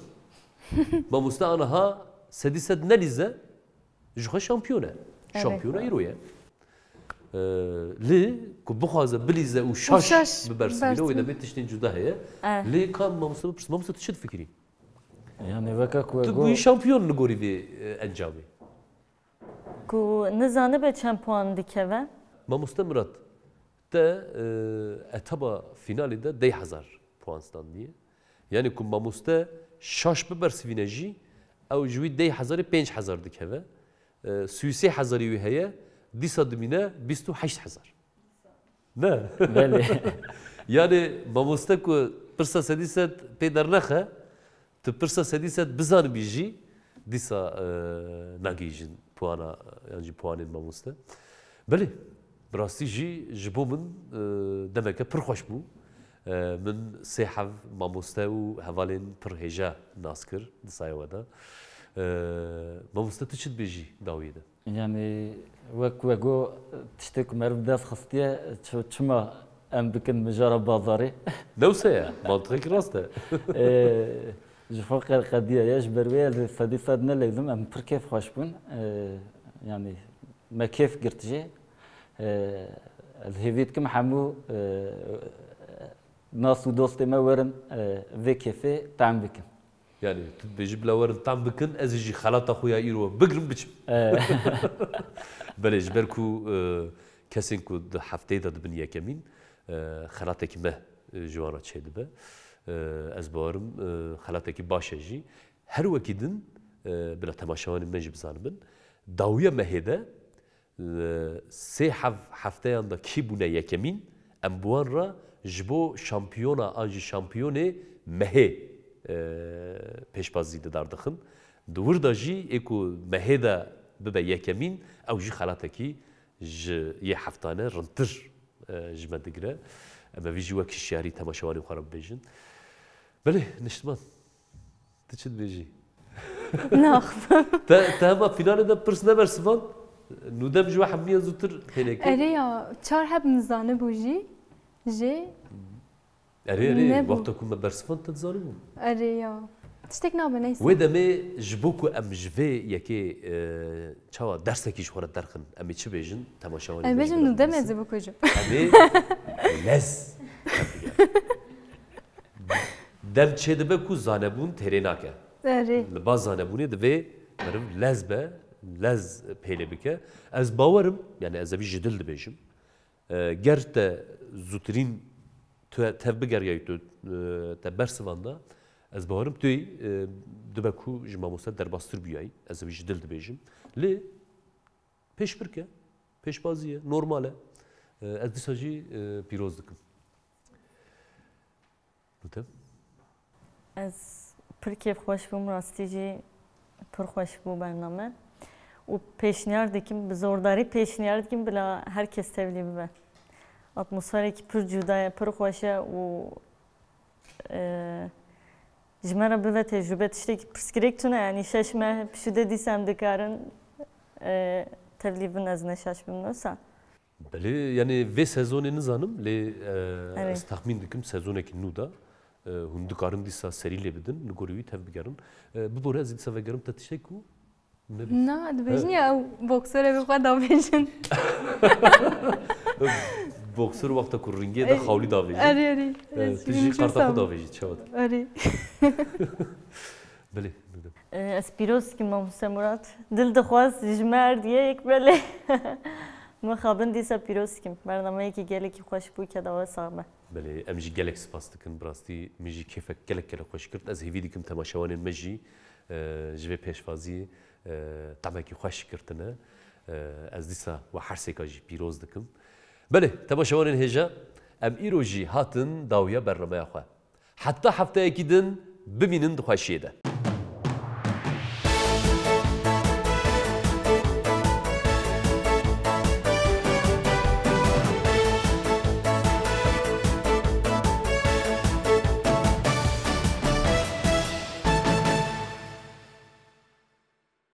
ما مستا انا ها سديسد نليزه جو شامبيونه يرويه لي كبخازه بليزه وشاش ببرسلونه واذا بتشتين جدا هي لي كان ما مستا تشد فكري يعني وكا تقول شامبيون نقولي في انجامي كو نزانه به چند puan dikeve ما مستمرت تا اتبا فينالي ده 10,000 puan standiye yani ku ma musta şaş bebersivîne او جوی 10,000 5,000 dikeve 33,000 وی هەیە دیسا دمینە 28,000 نه بله yani mamosta ku pirsa sedîset pê dernexe tu pirsa sedîset bizanibî jî dîsa nagîjin puana yani puanên mamosta belê bi rastî jî ji bo min demeke pir xweş bû من سه حو ماموسته و هوالین پر هجا ناس کر دسایه ودا ماموسته تشد بیجی داویده يعني وكو تشتك مرب داس خصتيه تشما ام بكن مجرب بازاري نوسه منطقي راسته جفاق القضيه ياش برويل فدي فدنا لازم ام پر كيف خوش بون يعني ما كيف قرتجي الهيفيت كم حمو ناس ودوستي ما ورن في كيفي تعم بكن يعني بيجيب لا ورن تعم بكن ازيجي خلاط اخويا ايرو بقرم بچم بلش بركو كسين كو هفته داد بنيه كمين خلاطك ما جوانا تشيد به از بارم خلاطك باشه جي هر وكيدن بلا تماشاوان منج بزانبن داويه مهده سه هفته اندا كي بونه يكمين ام بوان را جبو شامپیونا آنجی شامپیونه مه پیشبازی دار دخن دور داجی اکو مه دا ببه یکمین او جی خلاته کی ج یه هفتانه رنتر جمدگره اما ویجی وکی شیاری تماشاوانی خراب بیجن بله نشتمان تچد بیجی ناخذ تهما فينال ده برس نبر سفان نودم جوا حمية زوتر هناك اريا چهار هب نزانه بوجي جي اري نبو. وقتكم ما برسفان تتزانون اريا تشتك نابه نيس وده ما جبوكو ام جفي يكي چاوا درسكي شورا درخن امي چه بيجن تماشاواني انا بيجم ندم از بكوجم امي لز دم چه دبه کو زانبون تريناكه اري لباز زانبوني دبه مرم لز به لز پیله بکه از باورم یعنی از اوی جدل دبیجم گرت زوترین تو تبگر یا تو تبرسواندا از باورم توی دبکو جماموسا در باستر بیایی از اوی جدل دبیجم لی پیش برکه پیش بازیه نورماله از دیساجی پیروز دکم بودم از پر کیف خوش بوم راستی جی پر خوش بو برنامه و پیشنهاد دکیم به زورداری پیشنهاد دکیم بلا herkes tevli be. Atmosferi ki pür cudaya, pür hoşa و jmera be ve tecrübe işte ki püskürek tuna yani şaşma püşüde diysem dikarin tevli bin az ne şaşmıyorsa. بله یعنی وی سezonê nizanim lê Evet. ez tahmin dikim sezonekî nû da hûn dikarin dîsa serî lê bidin li gorî wî tev bigerin bibore ez ê dîsa vegerim te tiştek ku نا دبيجن يا بوكسر بخوا دابيجن boksör vakta ku ringê de xawlî davêjî اري اري tu jî qarta xwe davêjî çavat اري bilê Ez piroz ki Mamuse Murat dil dixwaz jmer diye ek böyle mixabin dîsa piroz kim bernameyekî gelekî xweş bû ke dawe saxbe. bilê em jî gelek spas dikin bi rastî min jî kêfek gelek gelek xweş kir ez hêvî dikim temaşawanên me jî ji vê pêşvaziyê temekî xweş kirtine ez dîsa we hersêka jî pîroz dikim. Belê temaşawanên hêja em îro jî hatin dawiya bernameya xwe. Heta hefteyekî din bimînin di xweşiyê de.